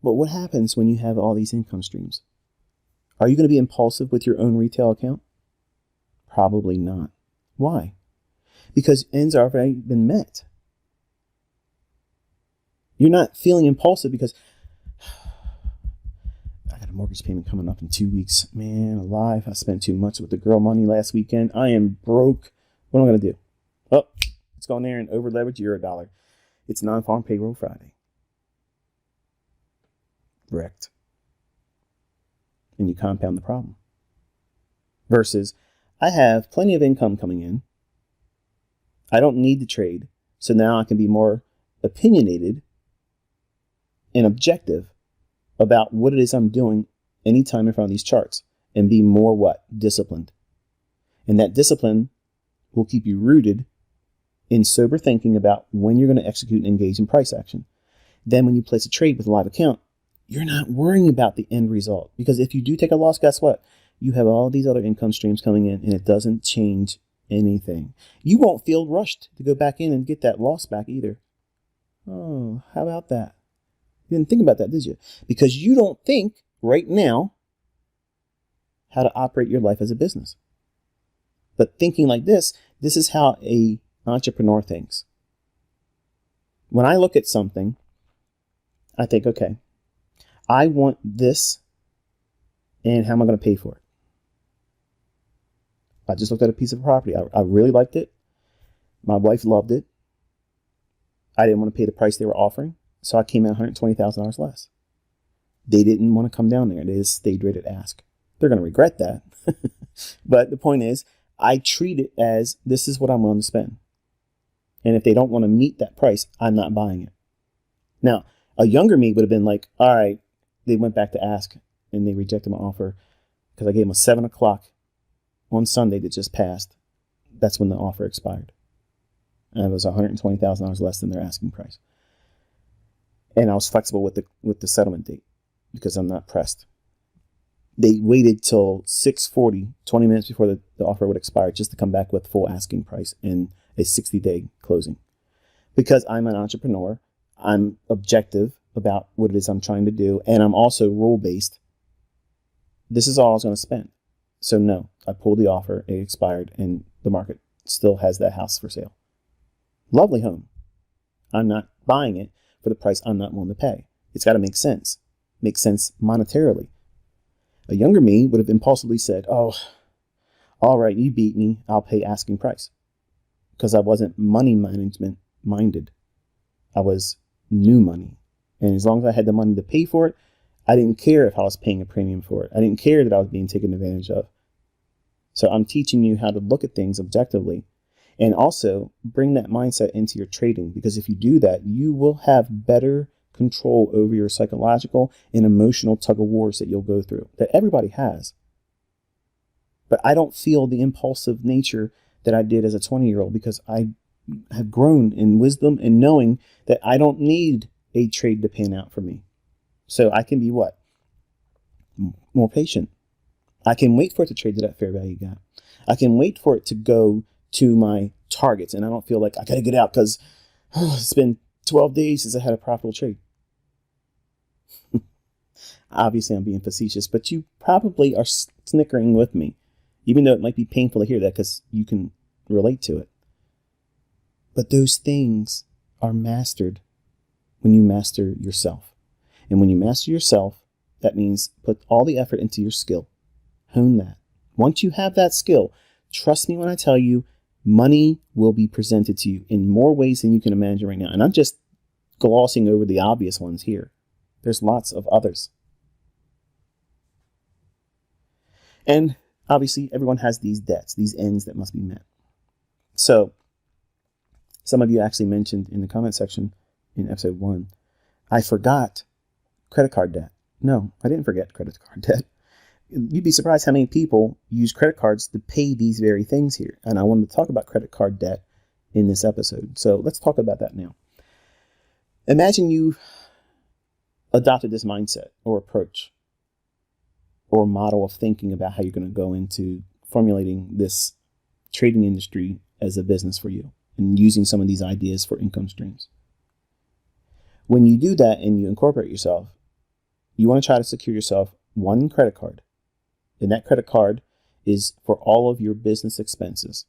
But what happens when you have all these income streams? Are you going to be impulsive with your own retail account? Probably not. Why? Because ends have already been met. You're not feeling impulsive because I got a mortgage payment coming up in 2 weeks. Man, alive. I spent too much with the girl money last weekend. I am broke. What am I going to do? Oh, let's go in there and over leverage $1. It's non-farm payroll Friday. Wrecked. And you compound the problem. Versus, I have plenty of income coming in. I don't need to trade. So now I can be more opinionated and objective about what it is I'm doing anytime in front of these charts and be more what? Disciplined. And that discipline will keep you rooted in sober thinking about when you're going to execute and engage in price action. Then when you place a trade with a live account, you're not worrying about the end result. Because if you do take a loss, guess what? You have all these other income streams coming in and it doesn't change anything. You won't feel rushed to go back in and get that loss back either. Oh, how about that? You didn't think about that, did you? Because you don't think right now how to operate your life as a business. But thinking like this is how an entrepreneur thinks. When I look at something, I think, okay, I want this, and how am I going to pay for it? I just looked at a piece of property. I really liked it. My wife loved it. I didn't want to pay the price they were offering, so I came in $120,000 less. They didn't want to come down there. They just stayed right at ask. They're going to regret that. But the point is, I treat it as this is what I'm willing to spend. And if they don't want to meet that price, I'm not buying it. Now, a younger me would have been like, all right, they went back to ask and they rejected my offer because I gave them a 7 o'clock on Sunday that just passed. That's when the offer expired. And it was $120,000 less than their asking price. And I was flexible with the settlement date because I'm not pressed. They waited till 6:40, 20 minutes before the offer would expire, just to come back with full asking price and a 60-day closing. Because I'm an entrepreneur, I'm objective about what it is I'm trying to do, and I'm also rule-based. This is all I was going to spend. So no, I pulled the offer, it expired, and the market still has that house for sale. Lovely home. I'm not buying it for the price I'm not willing to pay. It's got to make sense. Make sense monetarily. A younger me would have impulsively said, oh, All right, you beat me. I'll pay asking price, because I wasn't money management minded. I was new money. And as long as I had the money to pay for it, I didn't care if I was paying a premium for it. I didn't care that I was being taken advantage of. So I'm teaching you how to look at things objectively and also bring that mindset into your trading, because if you do that, you will have better control over your psychological and emotional tug of wars that you'll go through, that everybody has. But I don't feel the impulsive nature that I did as a 20-year-old, because I have grown in wisdom and knowing that I don't need a trade to pan out for me. So I can be what? More patient. I can wait for it to trade to that fair value gap. I can wait for it to go to my targets, and I don't feel like I got to get out because it's been 12 days since I had a profitable trade. Obviously, I'm being facetious, but you probably are snickering with me, even though it might be painful to hear that because you can relate to it. But those things are mastered when you master yourself. And when you master yourself, that means put all the effort into your skill. Hone that. Once you have that skill, trust me when I tell you, money will be presented to you in more ways than you can imagine right now. And I'm just glossing over the obvious ones here. There's lots of others. And obviously, everyone has these debts, these ends that must be met. So, some of you actually mentioned in the comment section in episode 1, I forgot credit card debt. No, I didn't forget credit card debt. You'd be surprised how many people use credit cards to pay these very things here. And I wanted to talk about credit card debt in this episode. So let's talk about that now. Imagine you adopted this mindset or approach or model of thinking about how you're going to go into formulating this trading industry as a business for you and using some of these ideas for income streams. When you do that and you incorporate yourself, you want to try to secure yourself one credit card. And that credit card is for all of your business expenses.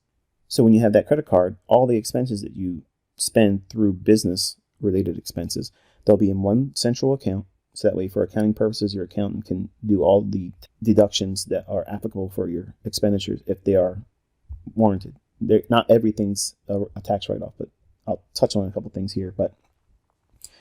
So when you have that credit card, all the expenses that you spend through business related expenses, they'll be in one central account. So that way, for accounting purposes, your accountant can do all the deductions that are applicable for your expenditures if they are warranted. Not everything's a tax write-off, but I'll touch on a couple things here. But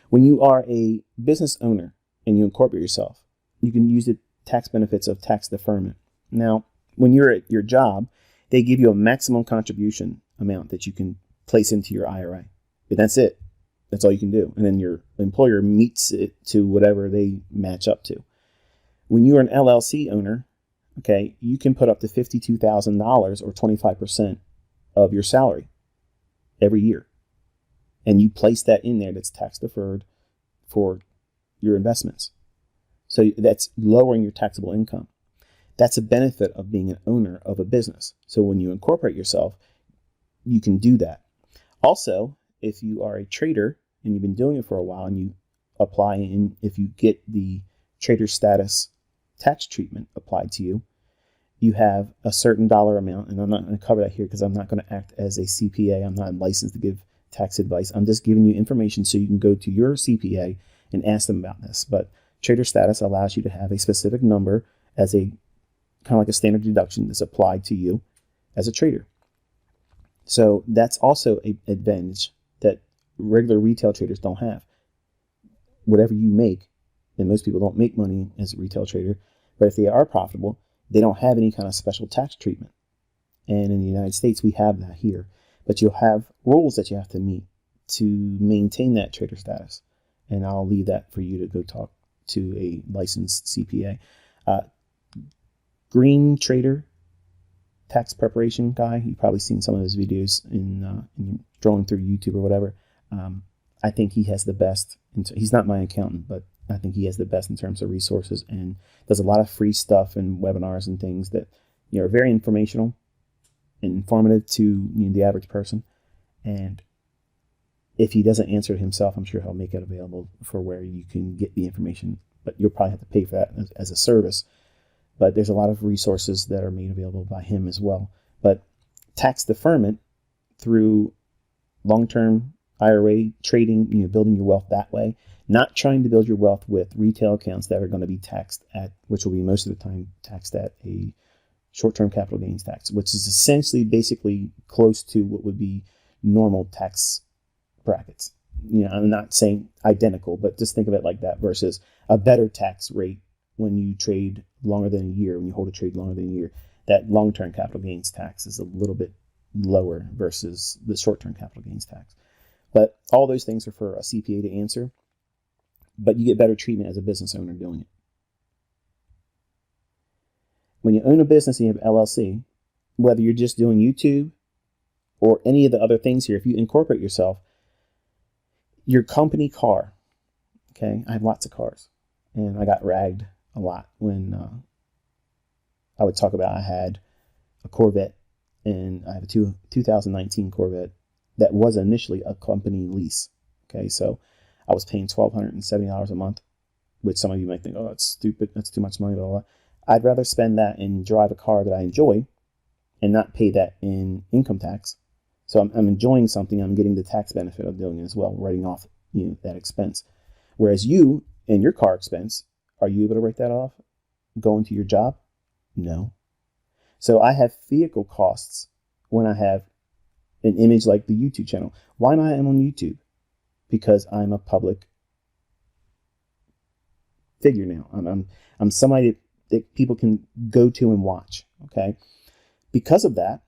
when you are a business owner and you incorporate yourself, you can use the tax benefits of tax deferment. Now, when you're at your job, they give you a maximum contribution amount that you can place into your IRA. But that's it. That's all you can do. And then your employer meets it to whatever they match up to. When you're an LLC owner, okay, you can put up to $52,000 or 25% of your salary every year. And you place that in there that's tax deferred for your investments. So that's lowering your taxable income. That's a benefit of being an owner of a business. So when you incorporate yourself, you can do that. Also, if you are a trader and you've been doing it for a while and you apply, and if you get the trader status tax treatment applied to you, you have a certain dollar amount. And I'm not going to cover that here because I'm not going to act as a CPA. I'm not licensed to give tax advice. I'm just giving you information so you can go to your CPA and ask them about this. But trader status allows you to have a specific number as a kind of like a standard deduction that's applied to you as a trader. So that's also an advantage that regular retail traders don't have. Whatever you make, and most people don't make money as a retail trader, but if they are profitable, they don't have any kind of special tax treatment. And in the United States, we have that here. But you'll have rules that you have to meet to maintain that trader status. And I'll leave that for you to go talk to a licensed CPA. Green Trader, tax preparation guy. You've probably seen some of his videos in scrolling through YouTube or whatever. I think he has the best. He's not my accountant, but I think he has the best in terms of resources and does a lot of free stuff and webinars and things that are very informational and informative to the average person. And if he doesn't answer it himself, I'm sure he'll make it available for where you can get the information. But you'll probably have to pay for that as a service. But there's a lot of resources that are made available by him as well. But tax deferment through long-term IRA trading, building your wealth that way, not trying to build your wealth with retail accounts that are going to be taxed at, which will be most of the time taxed at a short-term capital gains tax, which is essentially basically close to what would be normal tax brackets. I'm not saying identical, but just think of it like that versus a better tax rate when you trade longer than a year, when you hold a trade longer than a year. That long-term capital gains tax is a little bit lower versus the short-term capital gains tax. But all those things are for a CPA to answer, but you get better treatment as a business owner doing it. When you own a business and you have LLC, whether you're just doing YouTube or any of the other things here, if you incorporate yourself, your company car, okay, I have lots of cars, and I got ragged a lot when I would talk about I had a Corvette, and I have a 2019 Corvette that was initially a company lease. Okay, so I was paying $1,270 a month, which some of you might think, oh, that's stupid, that's too much money, blah, blah, blah. I'd rather spend that and drive a car that I enjoy and not pay that in income tax. So I'm enjoying something, I'm getting the tax benefit of doing it as well, writing off that expense. Whereas you and your car expense, are you able to write that off going to your job? No. So I have vehicle costs when I have an image like the YouTube channel. Why am I on YouTube? Because I'm a public figure now. I'm somebody that people can go to and watch. Okay. Because of that,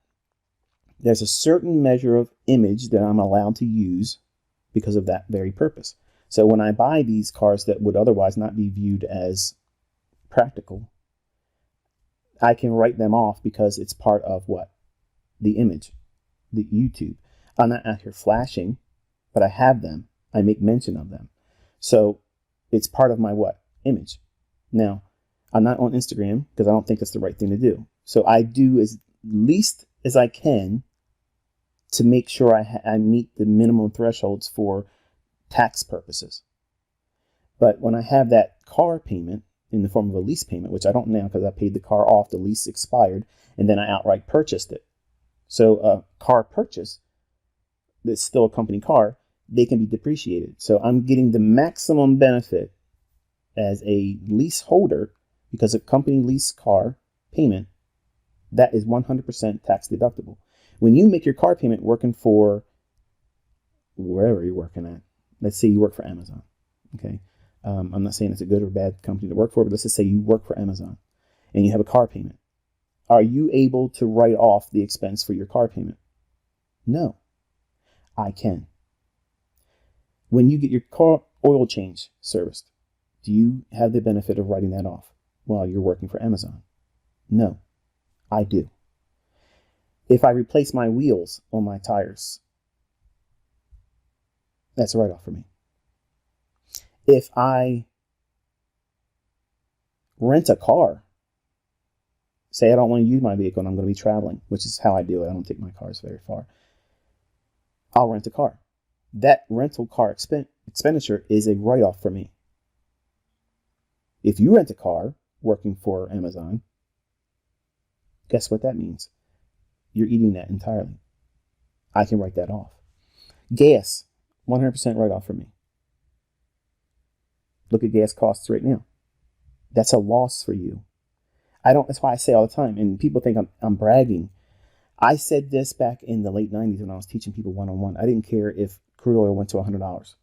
there's a certain measure of image that I'm allowed to use because of that very purpose. So when I buy these cars that would otherwise not be viewed as practical, I can write them off because it's part of what? The image, the YouTube. I'm not out here flashing, but I have them. I make mention of them. So it's part of my what? Image. Now, I'm not on Instagram because I don't think it's the right thing to do. So I do as least as I can to make sure I meet the minimum thresholds for tax purposes. But when I have that car payment in the form of a lease payment, which I don't now because I paid the car off, the lease expired, and then I outright purchased it. So a car purchase that's still a company car, they can be depreciated. So I'm getting the maximum benefit as a leaseholder because a company lease car payment, that is 100% tax deductible. When you make your car payment working for wherever you're working at, let's say you work for Amazon, okay? I'm not saying it's a good or bad company to work for, but let's just say you work for Amazon and you have a car payment. Are you able to write off the expense for your car payment? No, I can. When you get your car oil change serviced, do you have the benefit of writing that off while you're working for Amazon? No, I do. If I replace my wheels on my tires, that's a write-off for me. If I rent a car, say I don't want to use my vehicle and I'm going to be traveling, which is how I do it. I don't take my cars very far. I'll rent a car. That rental car expenditure is a write-off for me. If you rent a car working for Amazon, guess what that means? You're eating that entirely. I can write that off. Gas, 100% write-off for me. Look at gas costs right now. That's a loss for you. That's why I say all the time, and people think I'm bragging. I said this back in the late 90s when I was teaching people one-on-one. I didn't care if crude oil went to $100.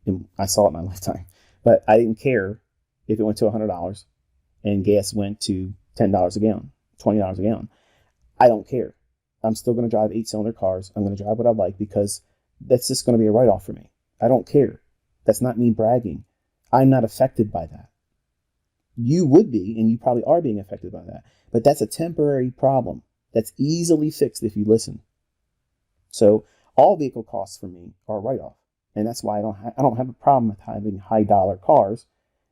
And I saw it in my lifetime. But I didn't care if it went to $100 and gas went to $10 a gallon, $20 a gallon. I don't care. I'm still going to drive 8-cylinder cars. I'm going to drive what I like because that's just going to be a write-off for me. I don't care. That's not me bragging. I'm not affected by that. You would be, and you probably are being affected by that. But that's a temporary problem that's easily fixed if you listen. So all vehicle costs for me are write-off. And that's why I don't have a problem with having high-dollar cars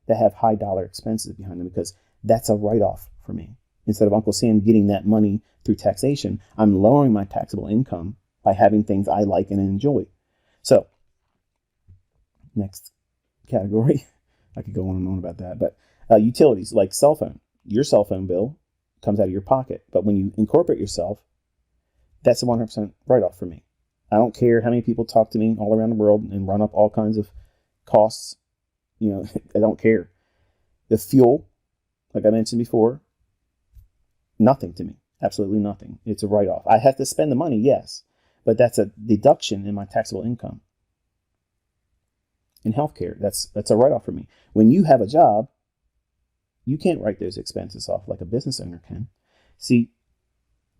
that have high-dollar expenses behind them because that's a write-off for me. Instead of Uncle Sam getting that money through taxation, I'm lowering my taxable income by having things I like and enjoy. So, next category. I could go on and on about that. But utilities like cell phone. Your cell phone bill comes out of your pocket. But when you incorporate yourself, that's a 100% write-off for me. I don't care how many people talk to me all around the world and run up all kinds of costs. I don't care. The fuel, like I mentioned before, nothing to me. Absolutely nothing. It's a write-off. I have to spend the money, yes, but that's a deduction in my taxable income. In healthcare, that's a write-off for me. When you have a job, you can't write those expenses off like a business owner can. See,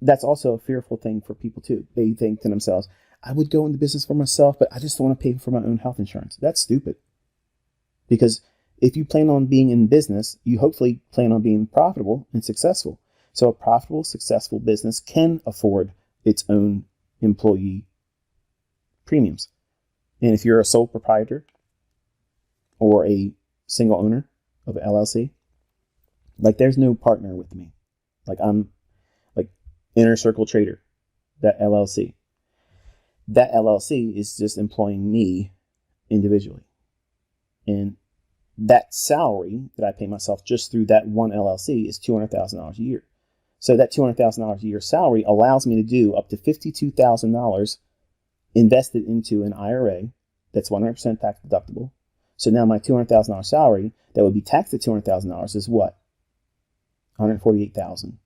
that's also a fearful thing for people too. They think to themselves, I would go into business for myself, but I just don't want to pay for my own health insurance. That's stupid. Because if you plan on being in business, you hopefully plan on being profitable and successful. So a profitable, successful business can afford its own employee premiums. And if you're a sole proprietor or a single owner of an LLC, like there's no partner with me. Like I'm like Inner Circle Trader, that LLC. That LLC is just employing me individually. And that salary that I pay myself just through that one LLC is $200,000 a year. So that $200,000 a year salary allows me to do up to $52,000 invested into an IRA that's 100% tax deductible. So now my $200,000 salary that would be taxed at $200,000 is what? $148,000.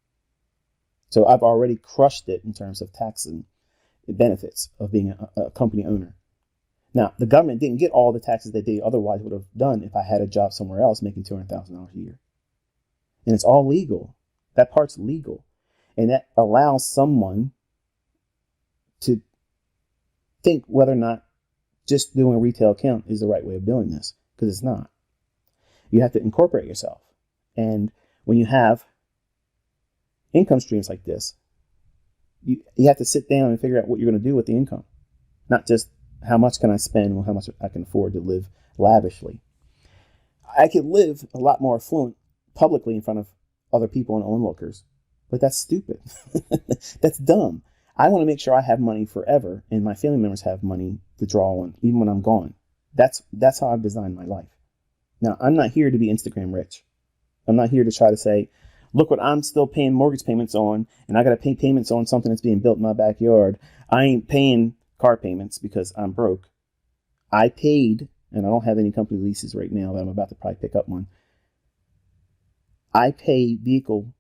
So I've already crushed it in terms of tax and benefits of being a company owner. Now, the government didn't get all the taxes that they otherwise would have done if I had a job somewhere else making $200,000 a year. And it's all legal. That part's legal. And that allows someone to think whether or not just doing a retail account is the right way of doing this, because it's not. You have to incorporate yourself. And when you have income streams like this, you have to sit down and figure out what you're going to do with the income. Not just how much can I spend or how much I can afford to live lavishly. I could live a lot more affluent publicly in front of other people and onlookers, but that's stupid. That's dumb. I want to make sure I have money forever and my family members have money to draw on even when I'm gone. That's how I've designed my life. Now, I'm not here to be Instagram rich. I'm not here to try to say, look what I'm still paying mortgage payments on, and I got to pay payments on something that's being built in my backyard. I ain't paying car payments because I'm broke. I paid, and I don't have any company leases right now, but I'm about to probably pick up one. I pay vehicle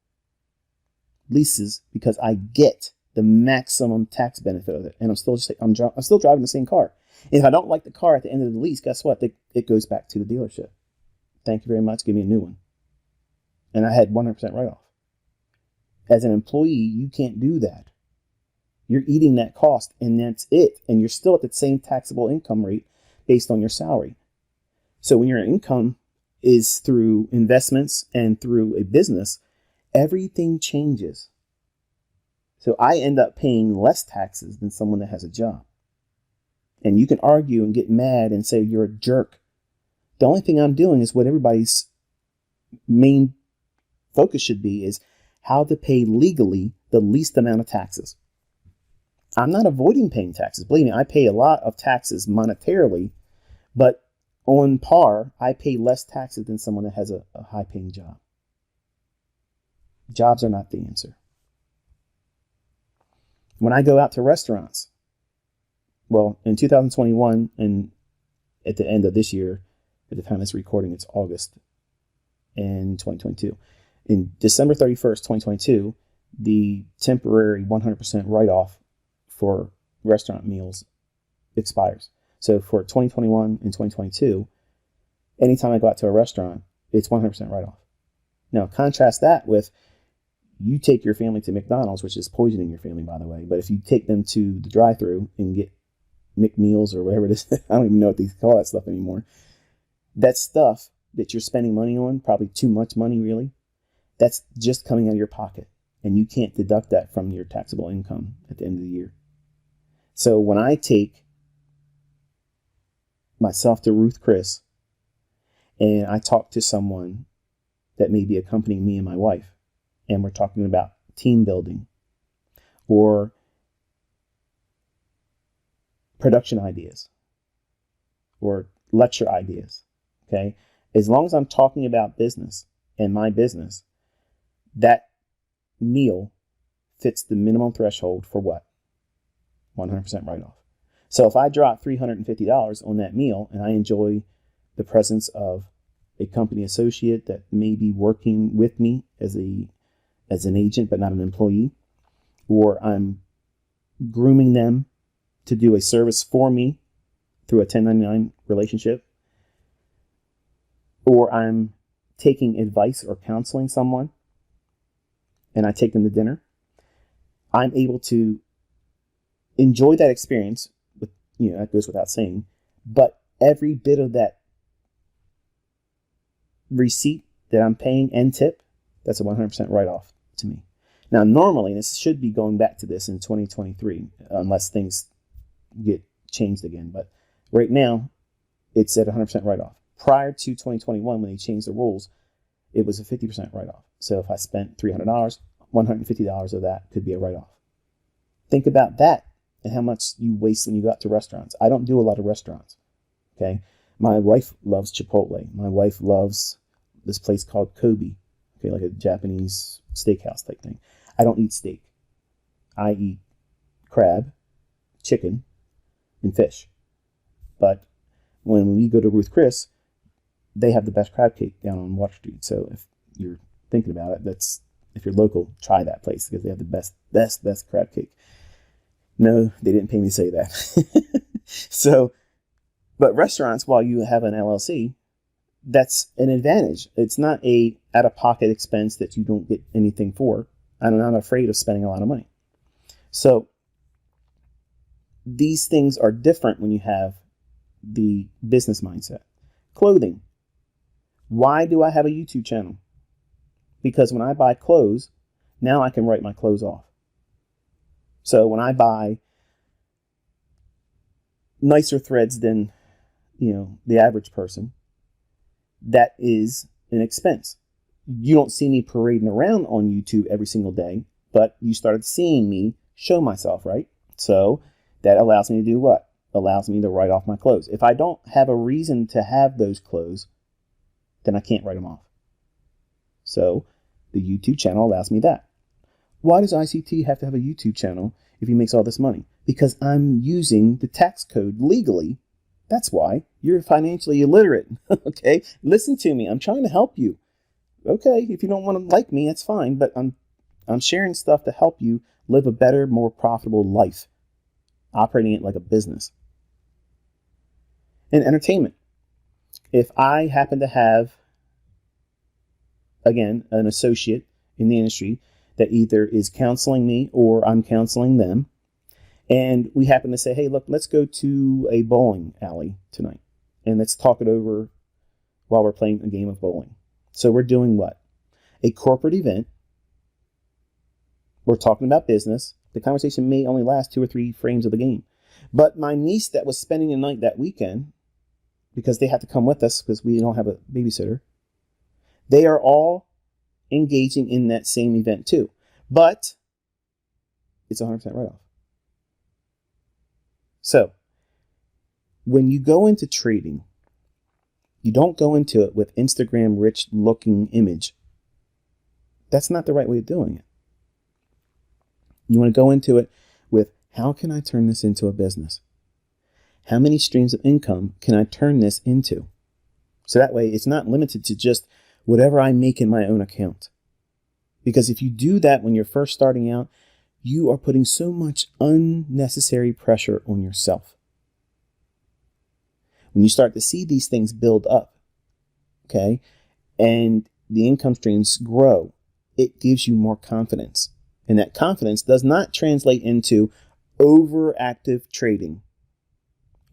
leases because I get the maximum tax benefit of it, and I'm still driving the same car. If I don't like the car at the end of the lease, guess what? It goes back to the dealership. Thank you very much. Give me a new one. And I had 100% write-off. As an employee, you can't do that. You're eating that cost, and that's it. And you're still at the same taxable income rate based on your salary. So when your income is through investments and through a business, everything changes. So I end up paying less taxes than someone that has a job. And you can argue and get mad and say you're a jerk. The only thing I'm doing is what everybody's main focus should be, is how to pay legally the least amount of taxes. I'm not avoiding paying taxes. Believe me, I pay a lot of taxes monetarily, but on par, I pay less taxes than someone that has a high-paying job. Jobs are not the answer. When I go out to restaurants, well, in 2021 and at the end of this year, at the time of this recording, it's August in 2022. In December 31st, 2022, the temporary 100% write-off for restaurant meals expires. So for 2021 and 2022, anytime I go out to a restaurant, it's 100% write-off. Now, contrast that with you take your family to McDonald's, which is poisoning your family, by the way. But if you take them to the drive-thru and get McMeals or whatever it is, I don't even know what they call that stuff anymore. That stuff that you're spending money on, probably too much money really, that's just coming out of your pocket. And you can't deduct that from your taxable income at the end of the year. So when I take myself to Ruth Chris and I talk to someone that may be accompanying me and my wife, and we're talking about team building or production ideas or lecture ideas, okay? As long as I'm talking about business and my business, that meal fits the minimum threshold for what? 100% write-off. So if I drop $350 on that meal and I enjoy the presence of a company associate that may be working with me as a as an agent but not an employee, or I'm grooming them to do a service for me through a 1099 relationship, or I'm taking advice or counseling someone and I take them to dinner, I'm able to enjoy that experience. With, that goes without saying, but every bit of that receipt that I'm paying and tip, that's a 100% write-off to me. Now, normally, and this should be going back to this in 2023, unless things get changed again, but right now, it's at 100% write-off. Prior to 2021, when they changed the rules, it was a 50% write-off. So if I spent $300, $150 of that could be a write-off. Think about that and how much you waste when you go out to restaurants. I don't do a lot of restaurants, okay? My wife loves Chipotle. My wife loves this place called Kobe, okay, like a Japanese steakhouse type thing. I don't eat steak. I eat crab, chicken, and fish. But when we go to Ruth Chris, they have the best crab cake down on Water Street. So if you're thinking about it, if you're local, try that place because they have the best crab cake. No, they didn't pay me to say that. So, but restaurants, while you have an LLC, that's an advantage. It's not a out-of-pocket expense that you don't get anything for. I'm not afraid of spending a lot of money. So these things are different when you have the business mindset. Clothing. Why do I have a YouTube channel? Because when I buy clothes, now I can write my clothes off. So when I buy nicer threads than, the average person, that is an expense. You don't see me parading around on YouTube every single day, but you started seeing me show myself, right? So that allows me to do what? Allows me to write off my clothes. If I don't have a reason to have those clothes, then I can't write them off. So the YouTube channel allows me that. Why does ICT have to have a YouTube channel if he makes all this money? Because I'm using the tax code legally. That's why. You're financially illiterate. Okay? Listen to me. I'm trying to help you. Okay, if you don't want to like me, that's fine, but I'm sharing stuff to help you live a better, more profitable life, operating it like a business. And entertainment. If I happen to have, again, an associate in the industry that either is counseling me or I'm counseling them, and we happen to say, hey, look, let's go to a bowling alley tonight, and let's talk it over while we're playing a game of bowling. So we're doing what? A corporate event. We're talking about business. The conversation may only last 2 or 3 frames of the game. But my niece that was spending the night that weekend, because they have to come with us because we don't have a babysitter, they are all engaging in that same event too. But it's 100% write-off. So when you go into trading, you don't go into it with Instagram rich looking image. That's not the right way of doing it. You want to go into it with, how can I turn this into a business? How many streams of income can I turn this into? So that way it's not limited to just whatever I make in my own account. Because if you do that when you're first starting out, you are putting so much unnecessary pressure on yourself. When you start to see these things build up, okay, and the income streams grow, it gives you more confidence. And that confidence does not translate into overactive trading,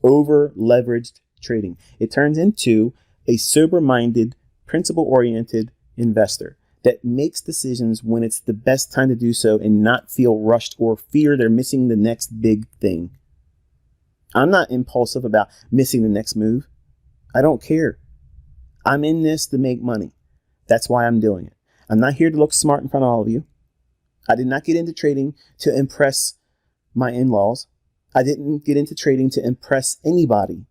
over leveraged trading. It turns into a sober-minded, principle-oriented investor that makes decisions when it's the best time to do so and not feel rushed or fear they're missing the next big thing. I'm not impulsive about missing the next move. I don't care. I'm in this to make money. That's why I'm doing it. I'm not here to look smart in front of all of you. I did not get into trading to impress my in-laws. I didn't get into trading to impress anybody.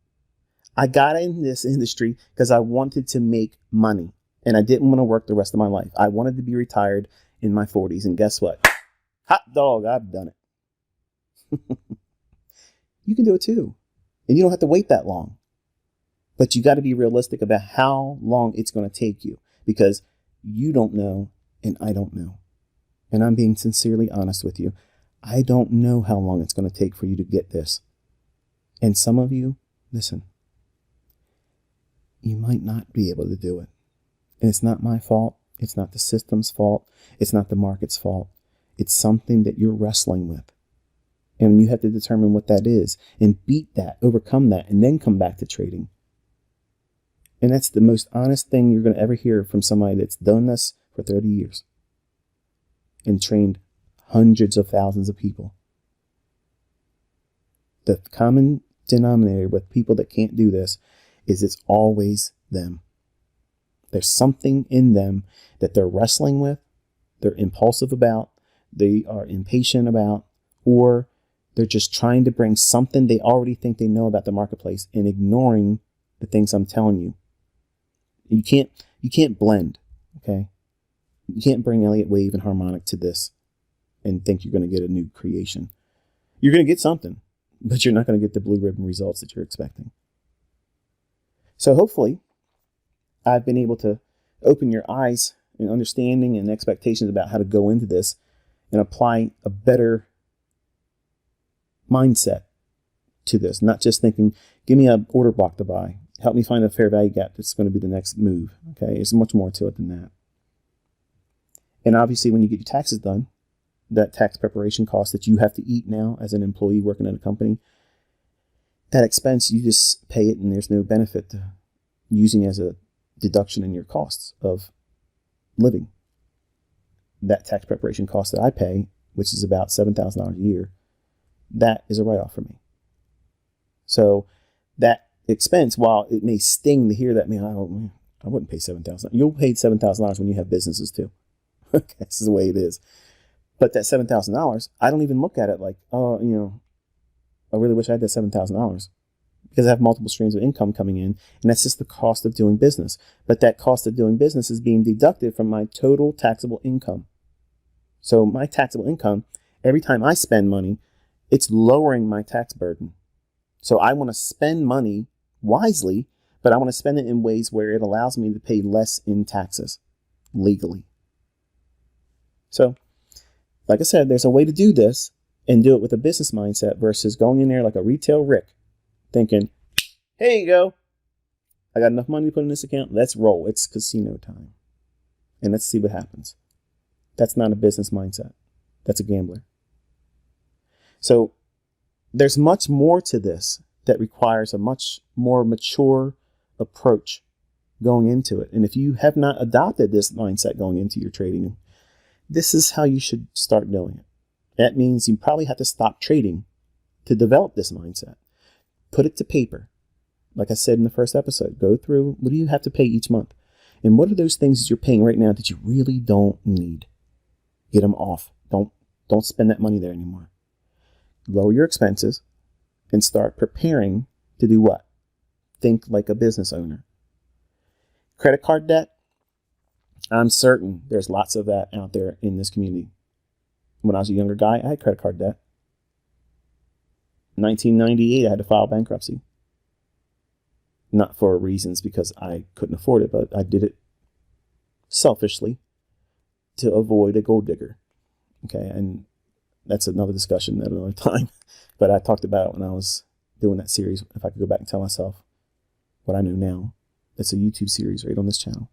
I got in this industry because I wanted to make money and I didn't want to work the rest of my life. I wanted to be retired in my 40s. And guess what? Hot dog, I've done it. You can do it too. And you don't have to wait that long. But you got to be realistic about how long it's going to take you, because you don't know and I don't know. And I'm being sincerely honest with you. I don't know how long it's going to take for you to get this. And some of you, listen, you might not be able to do it. And it's not my fault. It's not the system's fault. It's not the market's fault. It's something that you're wrestling with. And you have to determine what that is and beat that, overcome that, and then come back to trading. And that's the most honest thing you're going to ever hear from somebody that's done this for 30 years and trained hundreds of thousands of people. The common denominator with people that can't do this is it's always them. There's something in them that they're wrestling with, they're impulsive about, they are impatient about, or they're just trying to bring something they already think they know about the marketplace and ignoring the things I'm telling you. You can't blend, okay? You can't bring Elliott Wave and harmonic to this and think you're going to get a new creation. You're going to get something, but you're not going to get the blue ribbon results that you're expecting. So hopefully I've been able to open your eyes and understanding and expectations about how to go into this and apply a better mindset to this. Not just thinking, give me an order block to buy. Help me find a fair value gap that's going to be the next move. Okay, there's much more to it than that. And obviously when you get your taxes done, that tax preparation cost that you have to eat now as an employee working at a company, that expense, you just pay it and there's no benefit to using as a deduction in your costs of living. That tax preparation cost that I pay, which is about $7,000 a year, that is a write-off for me. So that expense, while it may sting to hear that, I wouldn't pay $7,000. You'll pay $7,000 when you have businesses too. Okay, this is the way it is. But that $7,000, I don't even look at it like, I really wish I had that $7,000 because I have multiple streams of income coming in, and that's just the cost of doing business. But that cost of doing business is being deducted from my total taxable income. So my taxable income, every time I spend money, it's lowering my tax burden. So I want to spend money wisely, but I want to spend it in ways where it allows me to pay less in taxes legally. So, like I said, there's a way to do this and do it with a business mindset versus going in there like a retail Rick thinking, here you go. I got enough money to put in this account. Let's roll. It's casino time. And let's see what happens. That's not a business mindset. That's a gambler. So there's much more to this that requires a much more mature approach going into it. And if you have not adopted this mindset going into your trading, this is how you should start doing it. That means you probably have to stop trading to develop this mindset. Put it to paper. Like I said in the first episode, go through what do you have to pay each month? And what are those things that you're paying right now that you really don't need? Get them off. Don't spend that money there anymore. Lower your expenses and start preparing to do what? Think like a business owner. Credit card debt. I'm certain there's lots of that out there in this community. When I was a younger guy, I had credit card debt. 1998, I had to file bankruptcy. Not for reasons because I couldn't afford it, but I did it selfishly to avoid a gold digger. Okay, and that's another discussion at another time. But I talked about it when I was doing that series. If I could go back and tell myself what I know now, it's a YouTube series right on this channel.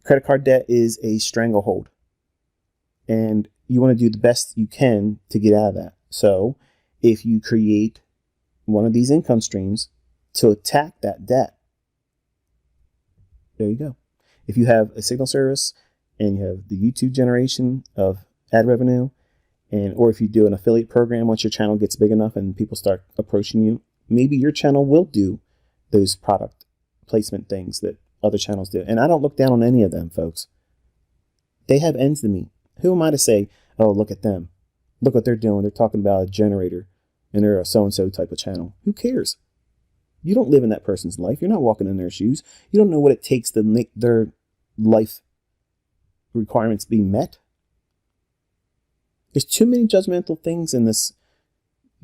Credit card debt is a stranglehold. And you want to do the best you can to get out of that. So if you create one of these income streams to attack that debt, there you go. If you have a signal service and you have the YouTube generation of ad revenue, or if you do an affiliate program, once your channel gets big enough and people start approaching you, maybe your channel will do those product placement things that other channels do. And I don't look down on any of them, folks. They have ends to meet. Who am I to say, oh, look at them. Look what they're doing. They're talking about a generator and they're a so-and-so type of channel. Who cares? You don't live in that person's life. You're not walking in their shoes. You don't know what it takes to make their life requirements be met. There's too many judgmental things in this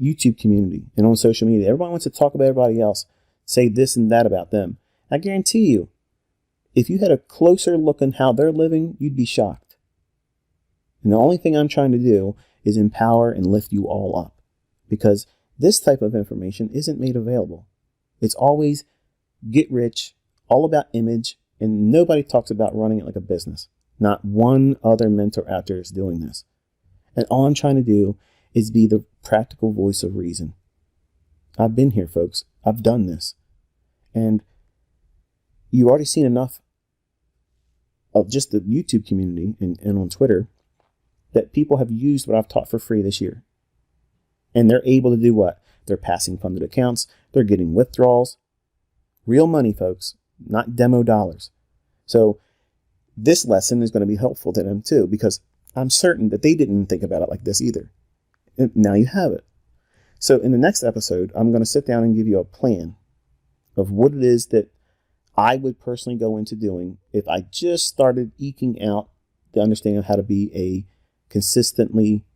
YouTube community and on social media. Everybody wants to talk about everybody else, say this and that about them. I guarantee you, if you had a closer look on how they're living, you'd be shocked. And the only thing I'm trying to do is empower and lift you all up, because this type of information isn't made available. It's always get rich, all about image, and nobody talks about running it like a business. Not one other mentor out there is doing this. And all I'm trying to do is be the practical voice of reason. I've been here, folks. I've done this. And you've already seen enough of just the YouTube community and on Twitter that people have used what I've taught for free this year. And they're able to do what? They're passing funded accounts. They're getting withdrawals. Real money, folks, not demo dollars. So this lesson is going to be helpful to them too, because I'm certain that they didn't think about it like this either. And now you have it. So in the next episode, I'm going to sit down and give you a plan of what it is that I would personally go into doing if I just started eking out the understanding of how to be a consistently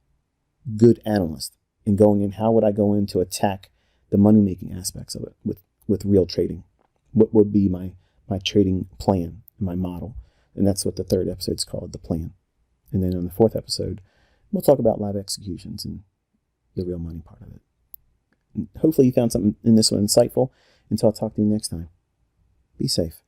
good analyst, and going in, how would I go in to attack the money-making aspects of it with real trading? What would be my trading plan, my model? And that's what the third episode is called, the plan. And then on the fourth episode, we'll talk about live executions and the real money part of it. And hopefully you found something in this one insightful. Until I talk to you next time, be safe.